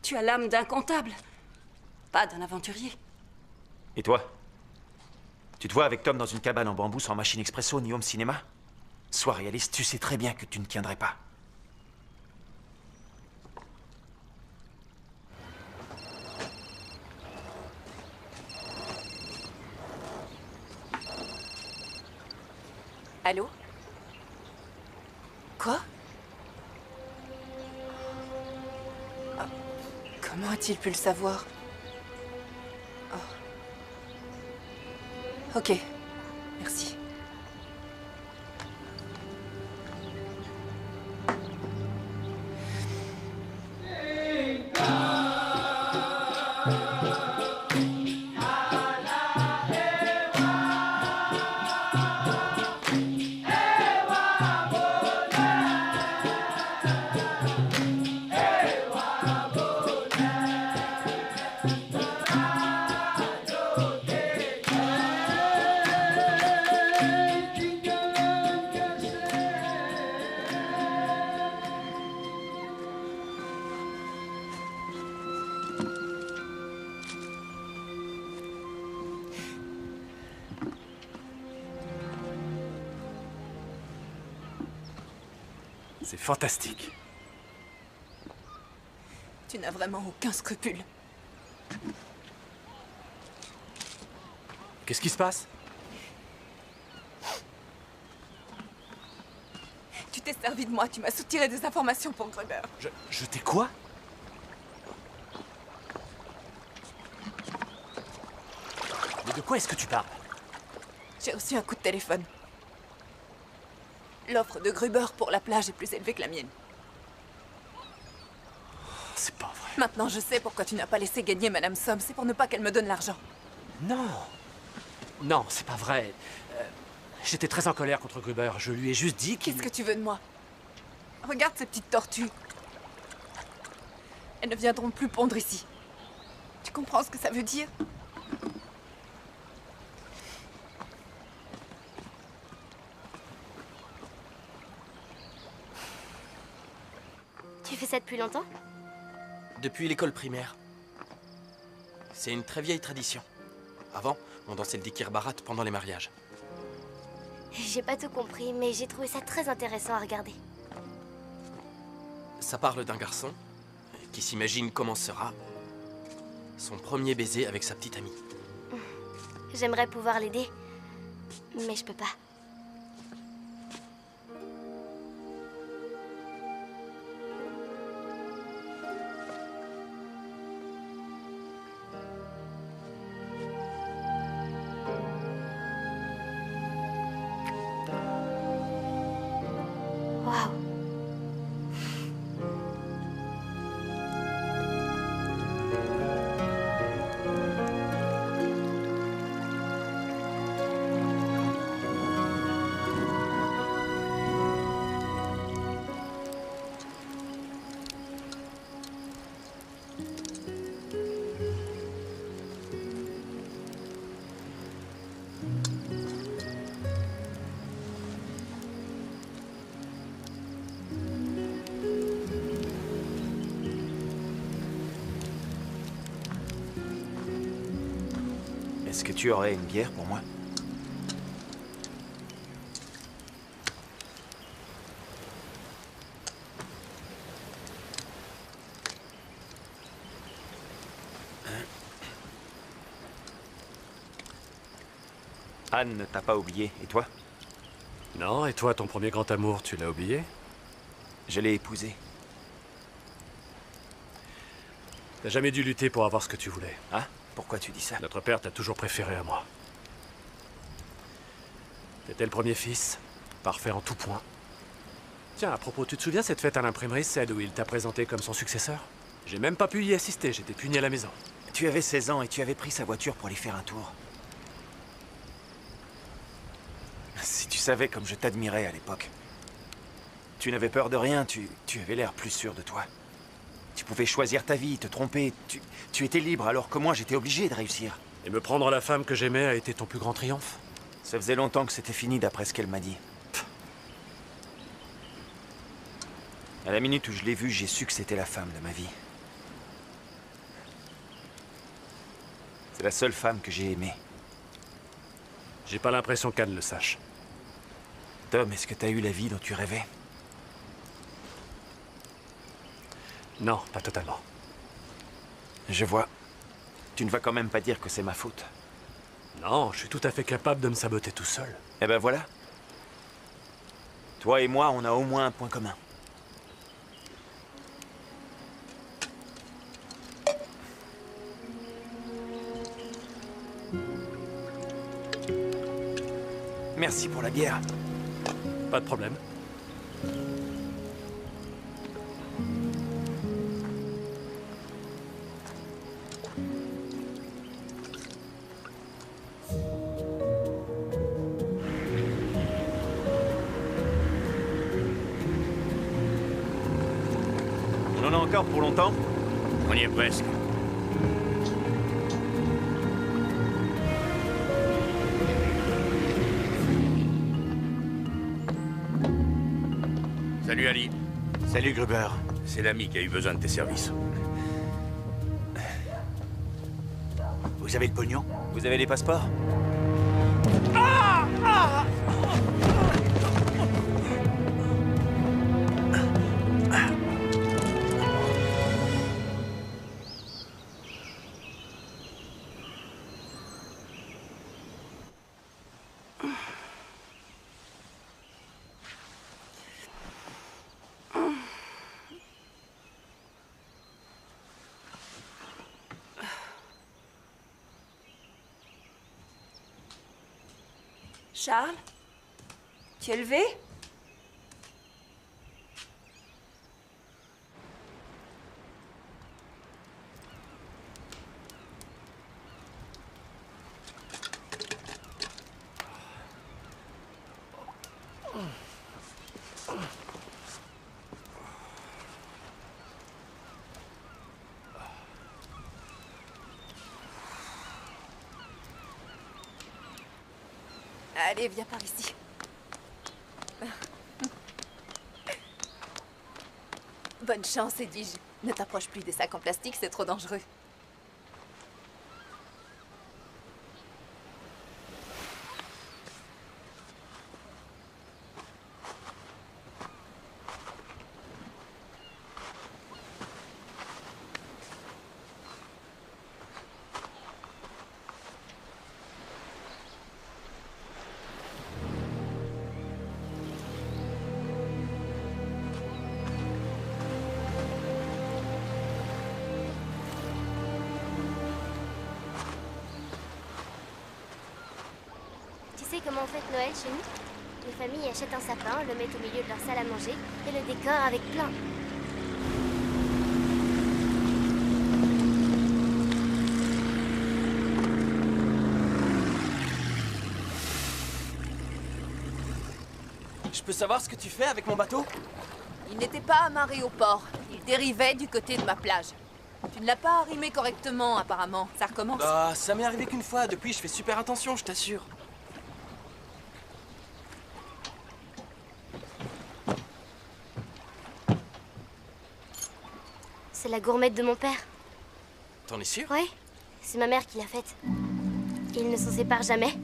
Tu as l'âme d'un comptable, pas d'un aventurier. Et toi? Tu te vois avec Tom dans une cabane en bambou sans machine expresso ni home cinéma? Sois réaliste, tu sais très bien que tu ne tiendrais pas. Allô? Quoi? Ah, comment a-t-il pu le savoir? Oh. Ok, merci. C'est fantastique. Tu n'as vraiment aucun scrupule. Qu'est-ce qui se passe? Tu t'es servi de moi, tu m'as soutiré des informations pour Gruber. Je t'ai quoi? Mais de quoi est-ce que tu parles? J'ai reçu un coup de téléphone. L'offre de Gruber pour la plage est plus élevée que la mienne. C'est pas vrai. Maintenant, je sais pourquoi tu n'as pas laissé gagner Madame Somme. C'est pour ne pas qu'elle me donne l'argent. Non. Non, c'est pas vrai. J'étais très en colère contre Gruber. Je lui ai juste dit qu'il... Qu'est-ce que tu veux de moi? Regarde ces petites tortues. Elles ne viendront plus pondre ici. Tu comprends ce que ça veut dire? Tu fais ça depuis longtemps? Depuis l'école primaire. C'est une très vieille tradition. Avant, on dansait le Dikir Barat pendant les mariages. J'ai pas tout compris, mais j'ai trouvé ça très intéressant à regarder. Ça parle d'un garçon qui s'imagine comment sera son premier baiser avec sa petite amie. J'aimerais pouvoir l'aider, mais je peux pas. Waouh. Est-ce que tu aurais une bière pour moi? Anne ne t'a pas oublié, et toi? Non, et toi, ton premier grand amour, tu l'as oublié? Je l'ai épousée. T'as jamais dû lutter pour avoir ce que tu voulais. Ah? Pourquoi tu dis ça? Notre père t'a toujours préféré à moi. T'étais le premier fils, parfait en tout point. Tiens, à propos, tu te souviens cette fête à l'imprimerie, celle où il t'a présenté comme son successeur? J'ai même pas pu y assister, j'étais puni à la maison. Tu avais 16 ans et tu avais pris sa voiture pour aller faire un tour. Si tu savais comme je t'admirais à l'époque. Tu n'avais peur de rien, tu avais l'air plus sûr de toi. Tu pouvais choisir ta vie, te tromper, tu étais libre alors que moi j'étais obligé de réussir. Et me prendre la femme que j'aimais a été ton plus grand triomphe? Ça faisait longtemps que c'était fini d'après ce qu'elle m'a dit. À la minute où je l'ai vue, j'ai su que c'était la femme de ma vie. C'est la seule femme que j'ai aimée. J'ai pas l'impression qu'Anne le sache. Tom, est-ce que t'as eu la vie dont tu rêvais? Non, pas totalement. Je vois. Tu ne vas quand même pas dire que c'est ma faute. Non, je suis tout à fait capable de me saboter tout seul. Eh ben voilà. Toi et moi, on a au moins un point commun. Merci pour la bière. Pas de problème. en a encore pour longtemps? On y est presque. Salut Ali. Salut Gruber. C'est l'ami qui a eu besoin de tes services. Vous avez le pognon? Vous avez les passeports? Charles? Tu es levé? Allez, viens par ici. Bonne chance, dis-je. Ne t'approche plus des sacs en plastique, c'est trop dangereux. Tu sais comment on fête Noël chez nous? Les familles achètent un sapin, le mettent au milieu de leur salle à manger et le décorent avec plein. Je peux savoir ce que tu fais avec mon bateau? Il n'était pas amarré au port. Il dérivait du côté de ma plage. Tu ne l'as pas arrimé correctement, apparemment. Ça recommence. Ah, ça m'est arrivé qu'une fois. Depuis, je fais super attention, je t'assure. C'est la gourmette de mon père. T'en es sûr? Ouais, c'est ma mère qui l'a faite. Ils ne s'en séparent jamais.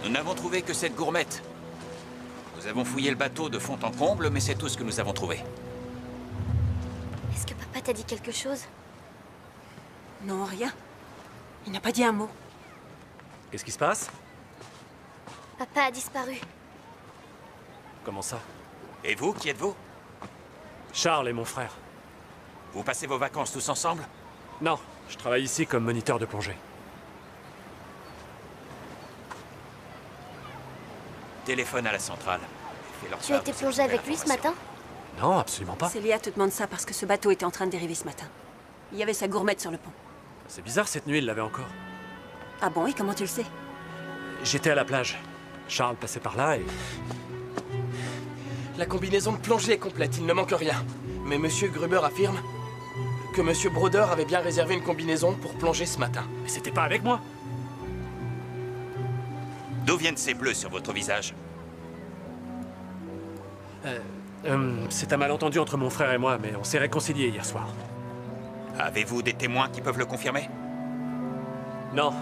Nous n'avons trouvé que cette gourmette. Nous avons fouillé le bateau de fond en comble, mais c'est tout ce que nous avons trouvé. Est-ce que papa t'a dit quelque chose? Non, rien. Il n'a pas dit un mot. Qu'est-ce qui se passe? Papa a disparu. Comment ça? Et vous, qui êtes-vous? Charles et mon frère. Vous passez vos vacances tous ensemble? Non, je travaille ici comme moniteur de plongée. Téléphone à la centrale. Fais-leur Tu as part été de cette plongé avec nouvelle lui ce information. matin? Non, absolument pas. Célia te demande ça parce que ce bateau était en train de dériver ce matin. Il y avait sa gourmette sur le pont. C'est bizarre, cette nuit, il l'avait encore. Ah bon, et comment tu le sais? J'étais à la plage. Charles passait par là et... La combinaison de plongée est complète, il ne manque rien. Mais Monsieur Gruber affirme que Monsieur Broder avait bien réservé une combinaison pour plonger ce matin. Mais c'était pas avec moi. D'où viennent ces bleus sur votre visage? C'est un malentendu entre mon frère et moi, mais on s'est réconciliés hier soir. Avez-vous des témoins qui peuvent le confirmer? Non.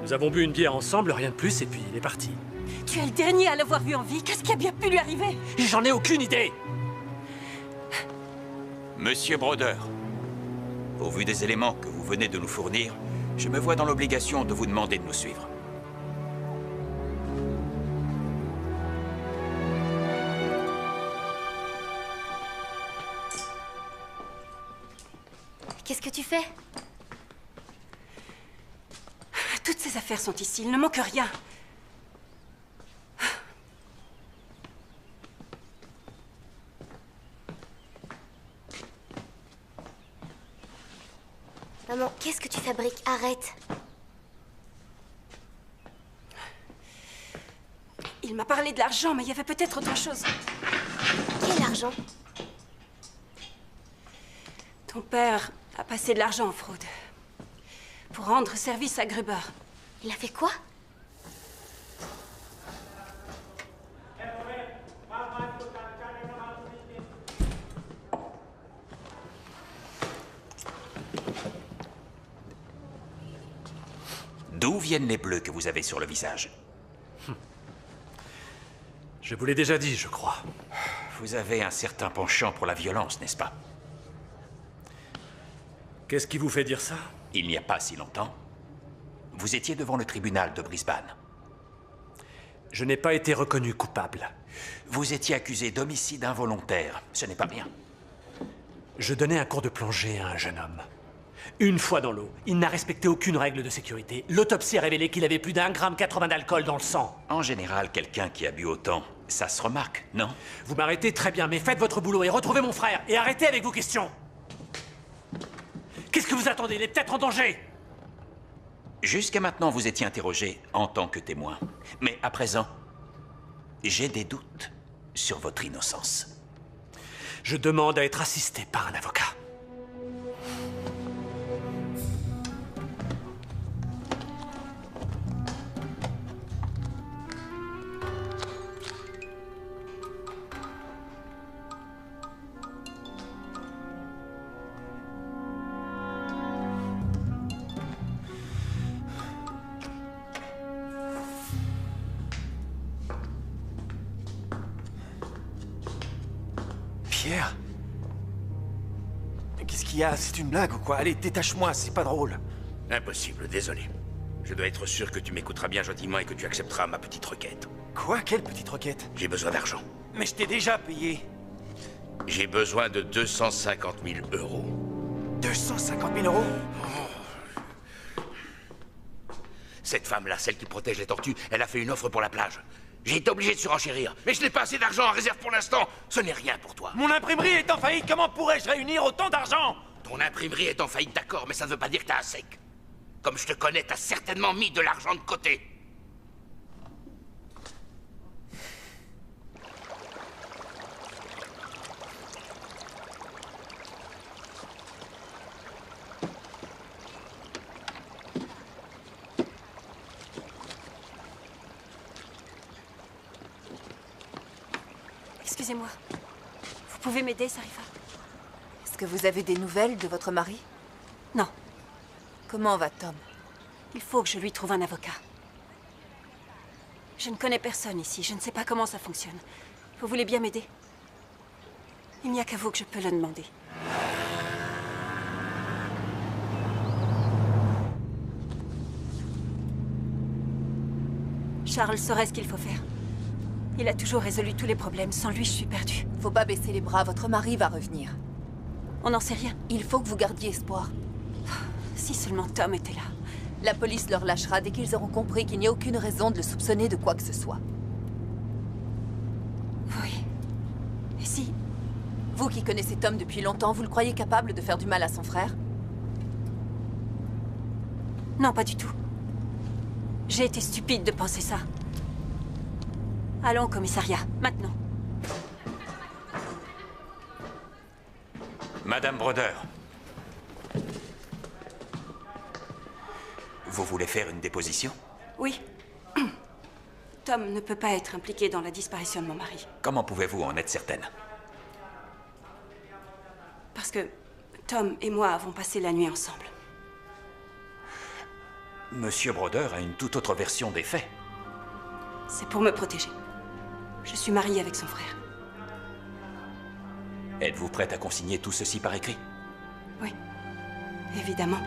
Nous avons bu une bière ensemble, rien de plus, et puis il est parti. Tu es le dernier à l'avoir vu en vie. Qu'est-ce qui a bien pu lui arriver? J'en ai aucune idée! Monsieur Broder, au vu des éléments que vous venez de nous fournir, je me vois dans l'obligation de vous demander de nous suivre. Qu'est-ce que tu fais? Toutes ces affaires sont ici. Il ne manque rien. Maman, qu'est-ce que tu fabriques? Arrête. Il m'a parlé de l'argent, mais il y avait peut-être autre chose. Quel argent? Ton père a passé de l'argent en fraude. Pour rendre service à Gruber. Il a fait quoi? D'où viennent les bleus que vous avez sur le visage? Je vous l'ai déjà dit, je crois. Vous avez un certain penchant pour la violence, n'est-ce pas? Qu'est-ce qui vous fait dire ça? Il n'y a pas si longtemps, vous étiez devant le tribunal de Brisbane. Je n'ai pas été reconnu coupable. Vous étiez accusé d'homicide involontaire. Ce n'est pas rien. Je donnais un cours de plongée à un jeune homme. Une fois dans l'eau, il n'a respecté aucune règle de sécurité. L'autopsie a révélé qu'il avait plus d'1,80 g d'alcool dans le sang. En général, quelqu'un qui a bu autant, ça se remarque, non? Vous m'arrêtez très bien, mais faites votre boulot et retrouvez mon frère. Et arrêtez avec vos questions. Qu'est-ce que vous attendez? Il est peut-être en danger. Jusqu'à maintenant, vous étiez interrogé en tant que témoin. Mais à présent, j'ai des doutes sur votre innocence. Je demande à être assisté par un avocat. Pierre? Qu'est-ce qu'il y a? C'est une blague ou quoi? Allez, détache-moi, c'est pas drôle. Impossible, désolé. Je dois être sûr que tu m'écouteras bien gentiment et que tu accepteras ma petite requête. Quoi? Quelle petite requête? J'ai besoin d'argent. Mais je t'ai déjà payé. J'ai besoin de 250 000 euros. 250 000 euros? Cette femme-là, celle qui protège les tortues, elle a fait une offre pour la plage. J'ai été obligé de surenchérir, mais je n'ai pas assez d'argent en réserve pour l'instant. Ce n'est rien pour toi. Mon imprimerie est en faillite, comment pourrais-je réunir autant d'argent? Ton imprimerie est en faillite, d'accord, mais ça ne veut pas dire que t'as un sec. Comme je te connais, t'as certainement mis de l'argent de côté. Excusez-moi. Vous pouvez m'aider, Sarifa? Est-ce que vous avez des nouvelles de votre mari? Non. Comment va Tom? Il faut que je lui trouve un avocat. Je ne connais personne ici. Je ne sais pas comment ça fonctionne. Vous voulez bien m'aider? Il n'y a qu'à vous que je peux le demander. Charles saurait ce qu'il faut faire. Il a toujours résolu tous les problèmes. Sans lui, je suis perdue. Faut pas baisser les bras, votre mari va revenir. On n'en sait rien. Il faut que vous gardiez espoir. Si seulement Tom était là. La police leur lâchera dès qu'ils auront compris qu'il n'y a aucune raison de le soupçonner de quoi que ce soit. Oui. Et si? Vous qui connaissez Tom depuis longtemps, vous le croyez capable de faire du mal à son frère? Non, pas du tout. J'ai été stupide de penser ça. Allons au commissariat, maintenant. Madame Broder. Vous voulez faire une déposition? Oui. Tom ne peut pas être impliqué dans la disparition de mon mari. Comment pouvez-vous en être certaine? Parce que Tom et moi avons passé la nuit ensemble. Monsieur Broder a une toute autre version des faits. C'est pour me protéger. Je suis mariée avec son frère. Êtes-vous prête à consigner tout ceci par écrit? Oui, évidemment.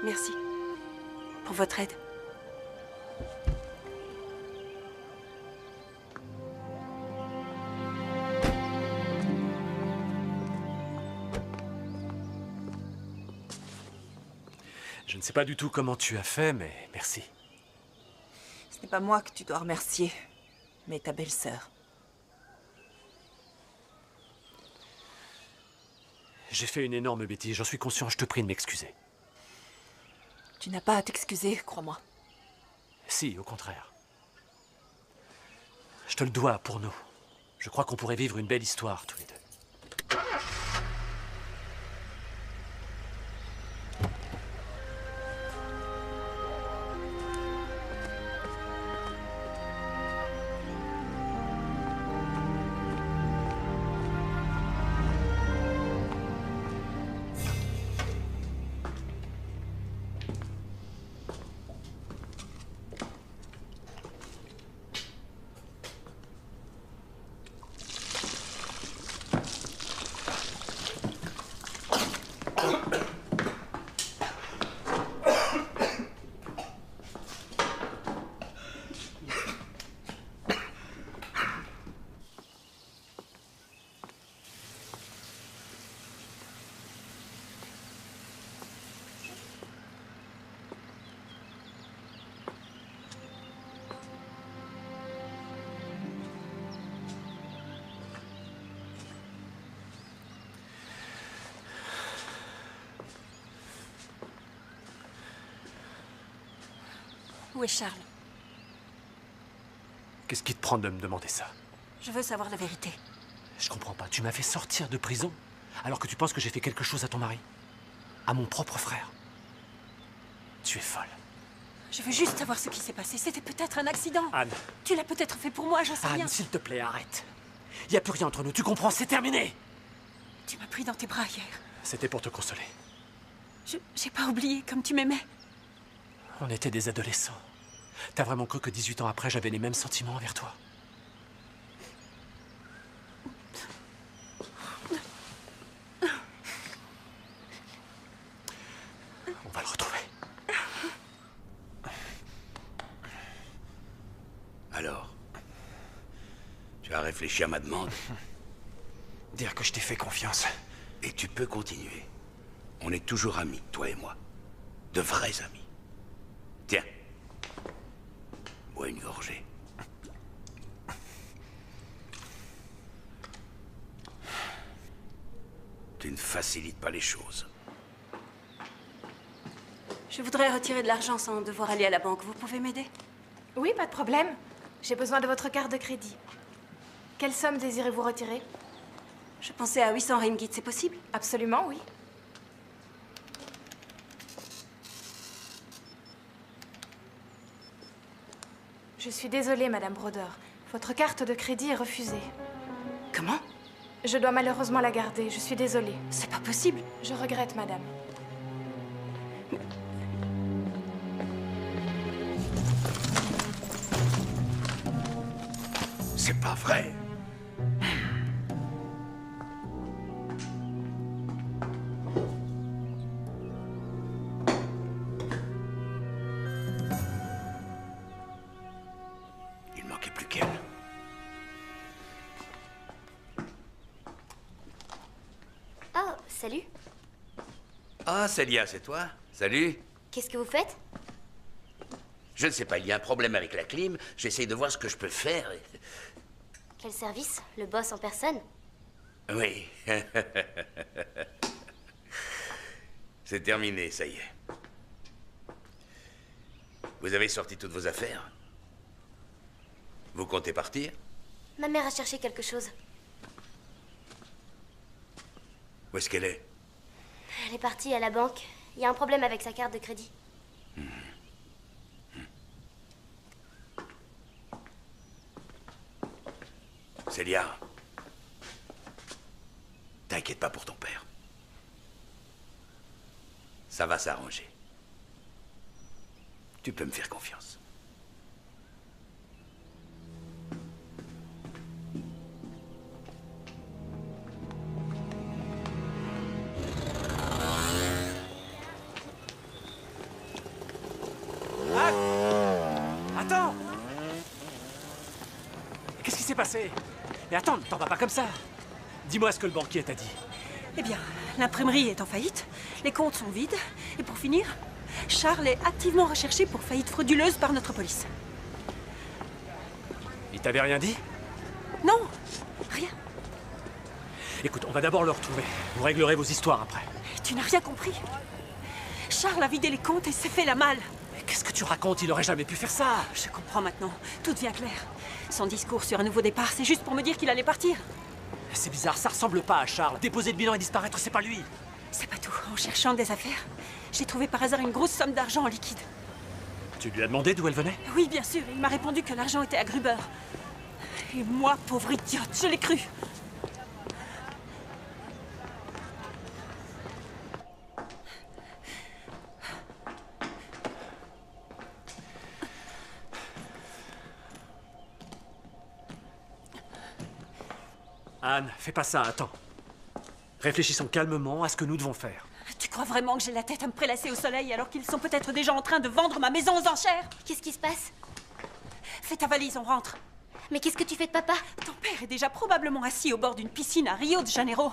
Merci pour votre aide. Je ne sais pas du tout comment tu as fait, mais merci. Ce n'est pas moi que tu dois remercier, mais ta belle-sœur. J'ai fait une énorme bêtise, j'en suis conscient, je te prie de m'excuser. Tu n'as pas à t'excuser, crois-moi. Si, au contraire. Je te le dois pour nous. Je crois qu'on pourrait vivre une belle histoire, tous les deux. Où est Charles? Qu'est-ce qui te prend de me demander ça? Je veux savoir la vérité. Je comprends pas. Tu m'as fait sortir de prison alors que tu penses que j'ai fait quelque chose à ton mari? À mon propre frère? Tu es folle. Je veux juste savoir ce qui s'est passé. C'était peut-être un accident. Anne. Tu l'as peut-être fait pour moi, j'en sais rien. Anne, s'il te plaît, arrête. Il n'y a plus rien entre nous, tu comprends? C'est terminé. Tu m'as pris dans tes bras hier. C'était pour te consoler. J'ai pas oublié comme tu m'aimais. On était des adolescents. T'as vraiment cru que 18 ans après, j'avais les mêmes sentiments envers toi? On va le retrouver. Alors, tu as réfléchi à ma demande? Dire que je t'ai fait confiance. Et tu peux continuer. On est toujours amis, toi et moi. De vrais amis. Tiens. Bois une gorgée. Tu ne facilites pas les choses. Je voudrais retirer de l'argent sans devoir aller à la banque. Vous pouvez m'aider? Oui, pas de problème. J'ai besoin de votre carte de crédit. Quelle somme désirez-vous retirer? Je pensais à 800 ringgit, c'est possible? Absolument, oui. Je suis désolée, Madame Broder. Votre carte de crédit est refusée. Comment? Je dois malheureusement la garder. Je suis désolée. C'est pas possible. Je regrette, Madame. C'est pas vrai. Il manquait plus qu'elle. Oh, salut. Ah, Célia, c'est toi? Salut. Qu'est-ce que vous faites? Je ne sais pas, il y a un problème avec la clim. J'essaye de voir ce que je peux faire. Quel service? Le boss en personne? Oui. C'est terminé, ça y est. Vous avez sorti toutes vos affaires? Vous comptez partir? Ma mère a cherché quelque chose. Où est-ce qu'elle est? Elle est partie à la banque. Il y a un problème avec sa carte de crédit. Célia, t'inquiète pas pour ton père. Ça va s'arranger. Tu peux me faire confiance. Attends! Qu'est-ce qui s'est passé? Mais attends, ne t'en vas pas comme ça. Dis-moi ce que le banquier t'a dit. Eh bien, l'imprimerie est en faillite, les comptes sont vides, et pour finir, Charles est activement recherché pour faillite frauduleuse par notre police. Il t'avait rien dit? Non, rien. Écoute, on va d'abord le retrouver. Vous réglerez vos histoires après. Tu n'as rien compris. Charles a vidé les comptes et s'est fait la malle. Mais qu'est-ce que tu racontes? Il aurait jamais pu faire ça. Je comprends maintenant. Tout devient clair. Son discours sur un nouveau départ, c'est juste pour me dire qu'il allait partir. C'est bizarre, ça ressemble pas à Charles. Déposer le bilan et disparaître, c'est pas lui. C'est pas tout. En cherchant des affaires, j'ai trouvé par hasard une grosse somme d'argent en liquide. Tu lui as demandé d'où elle venait? Oui, bien sûr. Il m'a répondu que l'argent était à Gruber. Et moi, pauvre idiote, je l'ai cru. Anne, fais pas ça, attends. Réfléchissons calmement à ce que nous devons faire. Tu crois vraiment que j'ai la tête à me prélasser au soleil alors qu'ils sont peut-être déjà en train de vendre ma maison aux enchères? Qu'est-ce qui se passe? Fais ta valise, on rentre. Mais qu'est-ce que tu fais de papa? Ton père est déjà probablement assis au bord d'une piscine à Rio de Janeiro.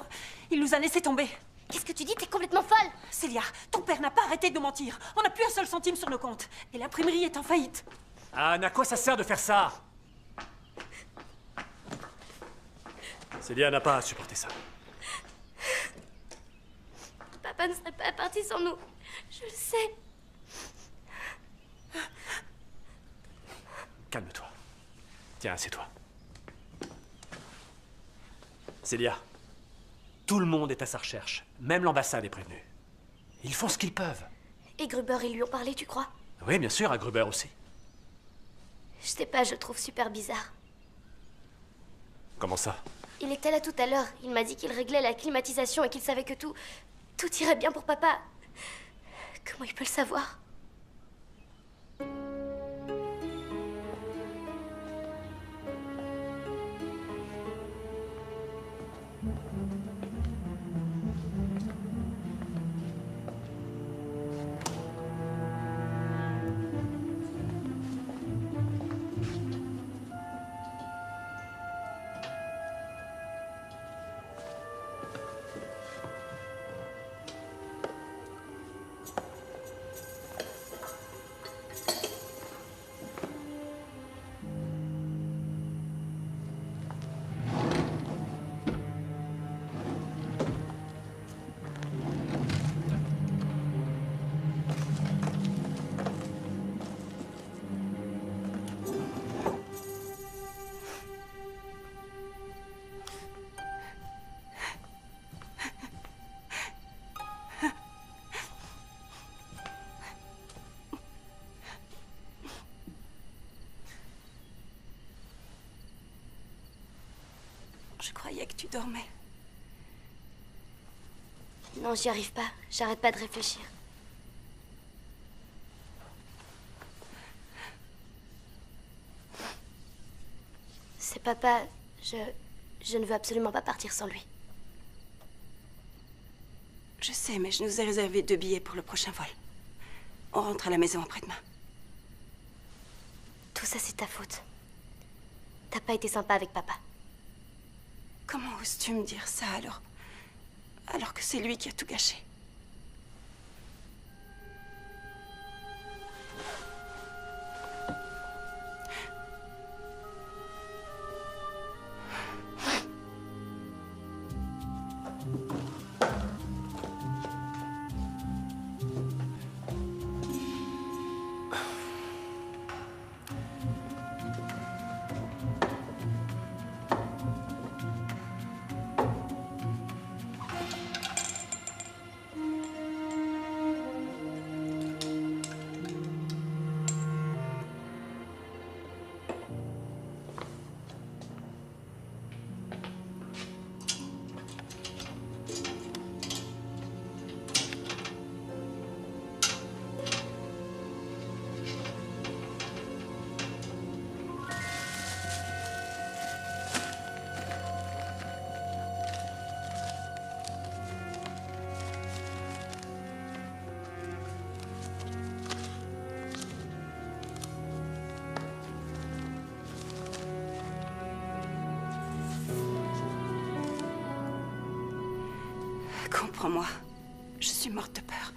Il nous a laissé tomber. Qu'est-ce que tu dis? T'es complètement folle! Célia, ton père n'a pas arrêté de nous mentir. On n'a plus un seul centime sur nos comptes. Et l'imprimerie est en faillite. Anne, à quoi ça sert de faire ça? Célia n'a pas à supporter ça. Papa ne serait pas parti sans nous. Je le sais. Calme-toi. Tiens, assieds-toi. Célia, tout le monde est à sa recherche. Même l'ambassade est prévenue. Ils font ce qu'ils peuvent. Et Gruber, ils lui ont parlé, tu crois? Oui, bien sûr, à Gruber aussi. Je sais pas, je le trouve super bizarre. Comment ça? Il était là tout à l'heure. Il m'a dit qu'il réglait la climatisation et qu'il savait que tout irait bien pour papa. Comment il peut le savoir? Je croyais que tu dormais. Non, j'y arrive pas. J'arrête pas de réfléchir. C'est papa. Je ne veux absolument pas partir sans lui. Je sais, mais je nous ai réservé 2 billets pour le prochain vol. On rentre à la maison après-demain. Tout ça, c'est ta faute. T'as pas été sympa avec papa. Comment oses-tu me dire ça alors que c'est lui qui a tout gâché? Comprends-moi. Je suis morte de peur.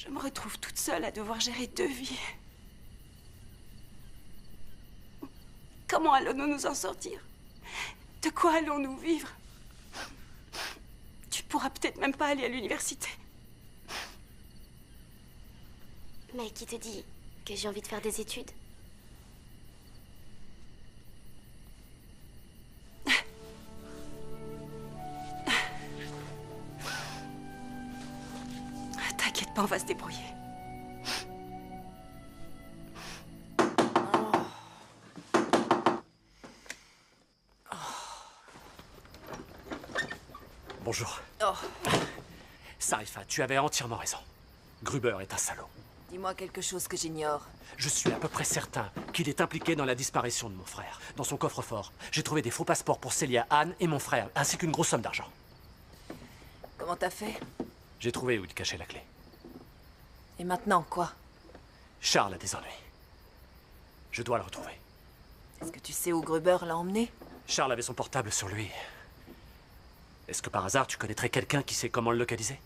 Je me retrouve toute seule à devoir gérer 2 vies. Comment allons-nous nous en sortir? De quoi allons-nous vivre? Tu pourras peut-être même pas aller à l'université. Mais qui te dit que j'ai envie de faire des études? T'inquiète pas, on va se débrouiller. Bonjour. Oh, Sarifa, tu avais entièrement raison. Gruber est un salaud. dis-moi quelque chose que j'ignore. Je suis à peu près certain qu'il est impliqué dans la disparition de mon frère. Dans son coffre-fort, j'ai trouvé des faux passeports pour Celia, Anne et mon frère, ainsi qu'une grosse somme d'argent. Comment t'as fait? J'ai trouvé où il cachait la clé. Et maintenant, quoi? Charles a des ennuis. Je dois le retrouver. Est-ce que tu sais où Gruber l'a emmené? Charles avait son portable sur lui. Est-ce que par hasard tu connaîtrais quelqu'un qui sait comment le localiser?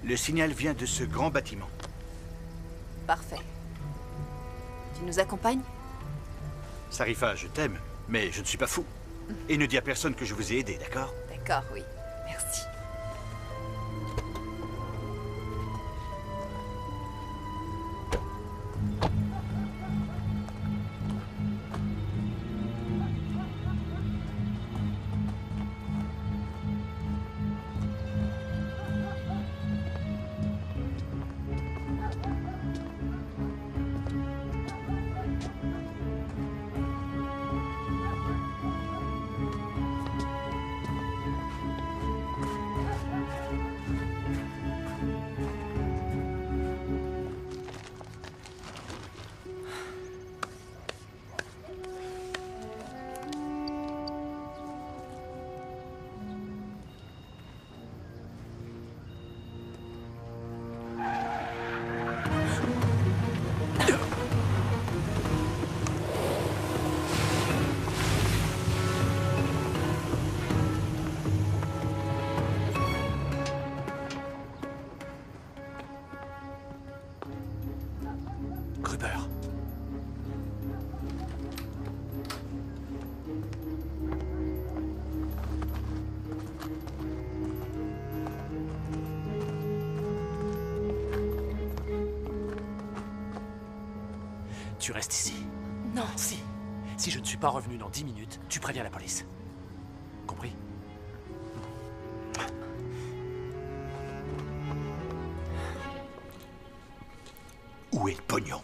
Le signal vient de ce grand bâtiment. Parfait. Tu nous accompagnes? Sarifa, je t'aime, mais je ne suis pas fou. Et ne dis à personne que je vous ai aidé, d'accord? D'accord, oui. Merci. Gruber. Tu restes ici. Non. Si. Si je ne suis pas revenu dans 10 minutes, tu préviens la police. Compris? Où est le pognon?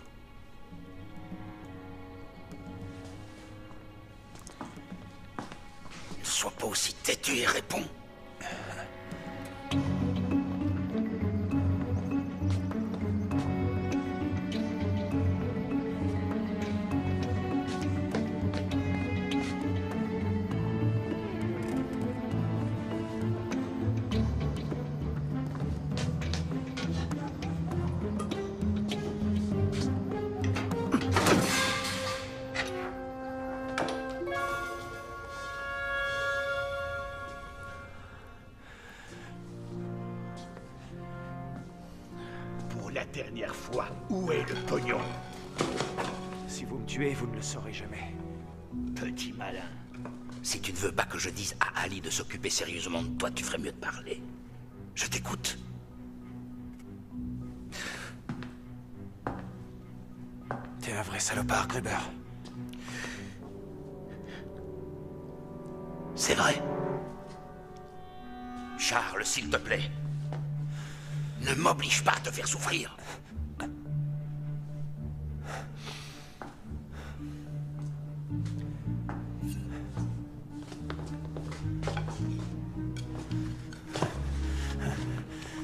Ne sois pas aussi têtu et réponds. La dernière fois, où est le pognon? Si vous me tuez, vous ne le saurez jamais. Petit malin. Si tu ne veux pas que je dise à Ali de s'occuper sérieusement de toi, tu ferais mieux de parler. Je t'écoute. T'es un vrai salopard, Gruber. C'est vrai. Charles, s'il te plaît. Ne m'oblige pas à te faire souffrir.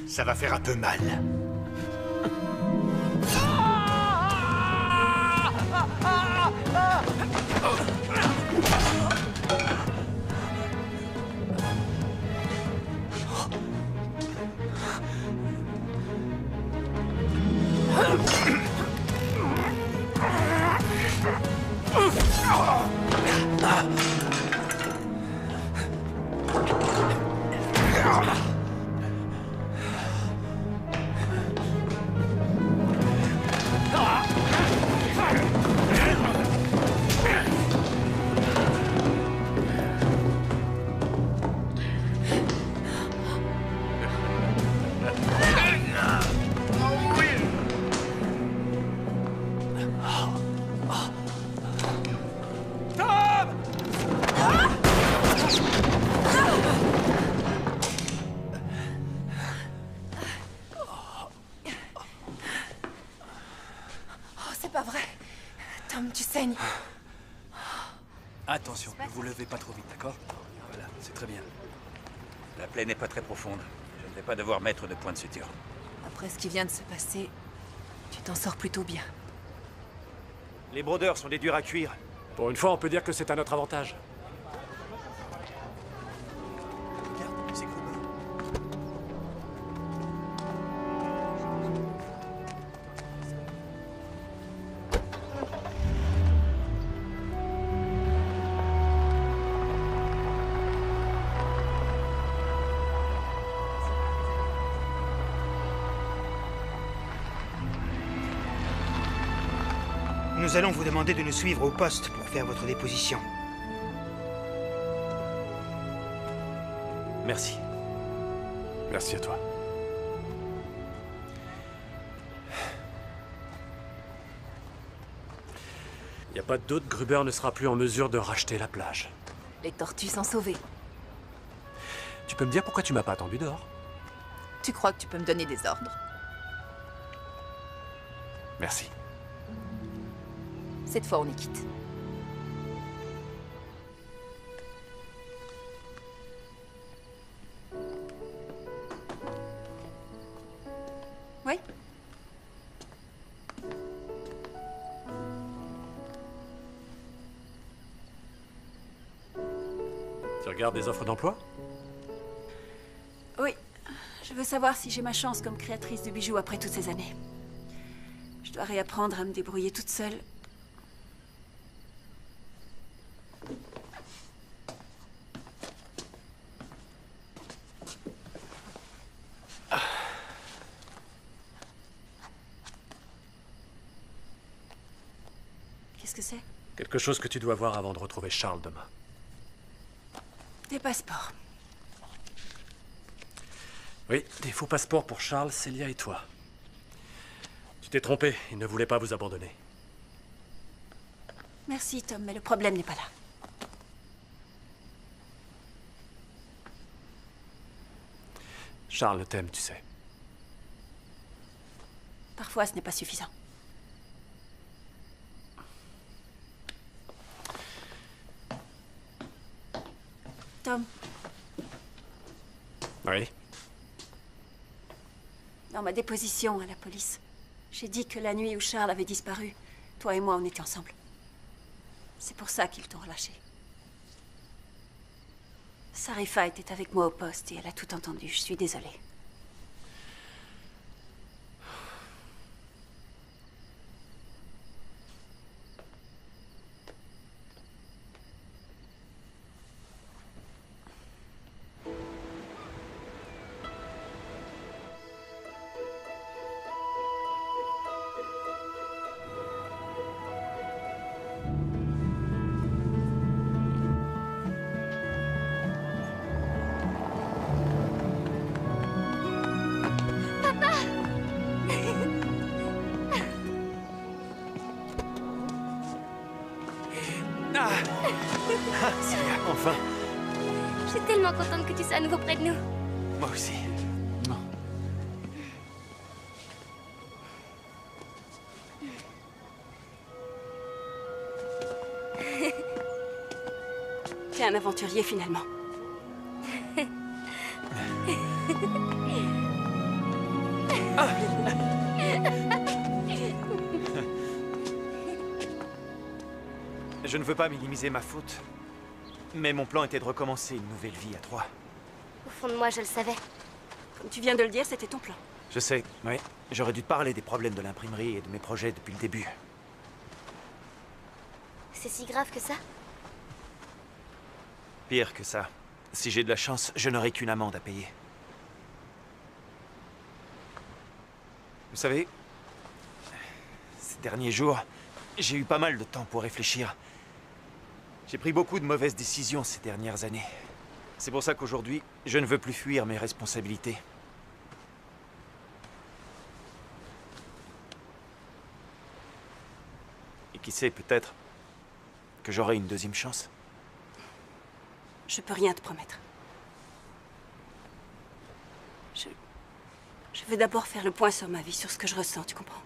Ça va faire un peu mal. Attention, ne vous levez pas trop vite, d'accord? Voilà, c'est très bien. La plaie n'est pas très profonde. Je ne vais pas devoir mettre de point de suture. Après ce qui vient de se passer, tu t'en sors plutôt bien. Les brodeurs sont des durs à cuire. Pour une fois, on peut dire que c'est à notre avantage. Regarde, c'est Gruber. Nous allons vous demander de nous suivre au poste pour faire votre déposition. Merci. Merci à toi. Il n'y a pas de doute, Gruber ne sera plus en mesure de racheter la plage. Les tortues sont sauvées. Tu peux me dire pourquoi tu m'as pas attendu dehors? Tu crois que tu peux me donner des ordres? Merci. Cette fois, on est quitte. Oui? Tu regardes des offres d'emploi? Oui. Je veux savoir si j'ai ma chance comme créatrice de bijoux après toutes ces années. Je dois réapprendre à me débrouiller toute seule. Qu'est-ce que c'est? Quelque chose que tu dois voir avant de retrouver Charles demain. Des passeports. Oui, des faux passeports pour Charles, Célia et toi. Tu t'es trompé, il ne voulait pas vous abandonner. Merci, Tom, mais le problème n'est pas là. Charles t'aime, tu sais. Parfois, ce n'est pas suffisant. Tom, Oui. dans ma déposition à la police, j'ai dit que la nuit où Charles avait disparu, toi et moi, on était ensemble. C'est pour ça qu'ils t'ont relâché. Sarifa était avec moi au poste et elle a tout entendu. Je suis désolée. Célia, enfin. Je suis tellement contente que tu sois à nouveau près de nous. Moi aussi. T'es un aventurier finalement. Je ne veux pas minimiser ma faute, mais mon plan était de recommencer une nouvelle vie à trois. Au fond de moi, je le savais. Comme tu viens de le dire, c'était ton plan. Je sais, oui. J'aurais dû te parler des problèmes de l'imprimerie et de mes projets depuis le début. C'est si grave que ça? Pire que ça. Si j'ai de la chance, je n'aurai qu'une amende à payer. Vous savez, ces derniers jours, j'ai eu pas mal de temps pour réfléchir. J'ai pris beaucoup de mauvaises décisions ces dernières années. C'est pour ça qu'aujourd'hui, je ne veux plus fuir mes responsabilités. Et qui sait, peut-être que j'aurai une deuxième chance. Je peux rien te promettre. Je veux d'abord faire le point sur ma vie, sur ce que je ressens, tu comprends?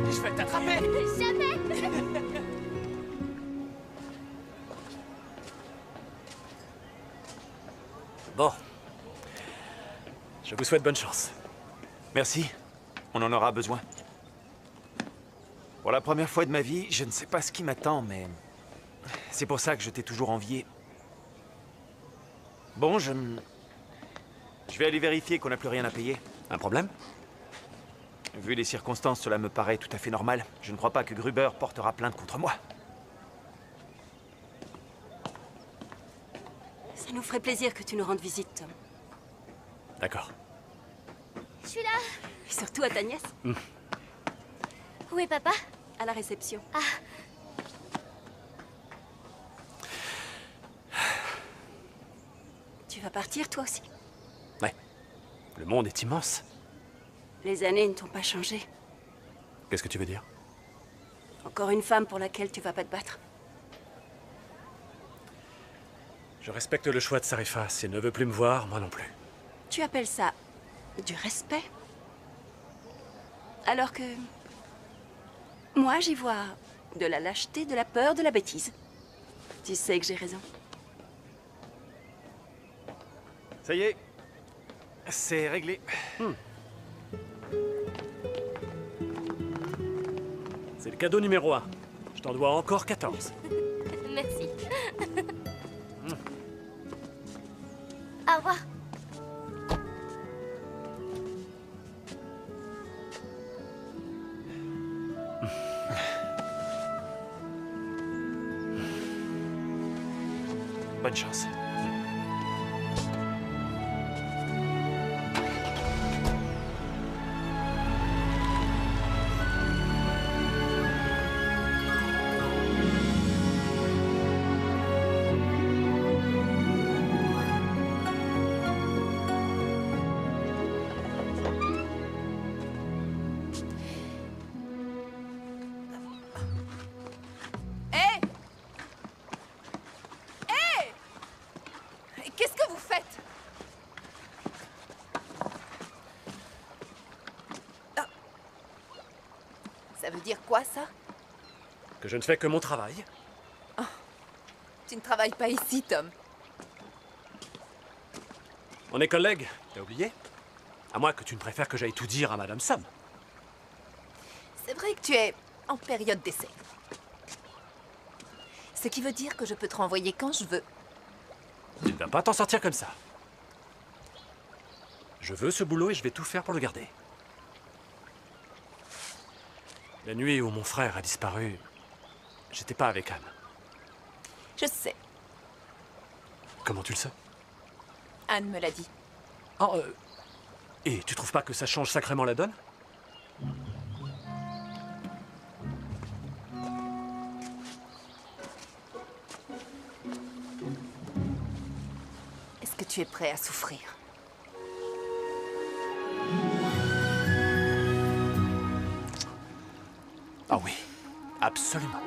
Je vais t'attraper! Jamais! Bon. Je vous souhaite bonne chance. Merci. On en aura besoin. Pour la première fois de ma vie, je ne sais pas ce qui m'attend, mais... c'est pour ça que je t'ai toujours envié. Bon, je vais aller vérifier qu'on n'a plus rien à payer. Un problème? Vu les circonstances, cela me paraît tout à fait normal. Je ne crois pas que Gruber portera plainte contre moi. Ça nous ferait plaisir que tu nous rendes visite, Tom. D'accord. Je suis là. Et surtout à ta nièce. Où est papa? À la réception. Ah. Tu vas partir, toi aussi? Ouais. Le monde est immense. Les années ne t'ont pas changé. Qu'est-ce que tu veux dire? Encore une femme pour laquelle tu vas pas te battre. Je respecte le choix de Sarifa. Si elle ne veut plus me voir, moi non plus. Tu appelles ça du respect? Alors que... moi, j'y vois de la lâcheté, de la peur, de la bêtise. Tu sais que j'ai raison. Ça y est. C'est réglé. C'est le cadeau numéro 1. Je t'en dois encore 14. Merci. Au revoir. Bonne chance. Qu'est-ce que vous faites? Ah. Ça veut dire quoi, ça? Que je ne fais que mon travail. Oh. Tu ne travailles pas ici, Tom. On est collègues, t'as oublié? À moins que tu ne préfères que j'aille tout dire à Madame Sam. C'est vrai que tu es en période d'essai. Ce qui veut dire que je peux te renvoyer quand je veux. Tu ne vas pas t'en sortir comme ça. Je veux ce boulot et je vais tout faire pour le garder. La nuit où mon frère a disparu, j'étais pas avec Anne. Je sais. Comment tu le sais? Anne me l'a dit. Oh, et tu trouves pas que ça change sacrément la donne? tu es prêt à souffrir. Ah oui, absolument.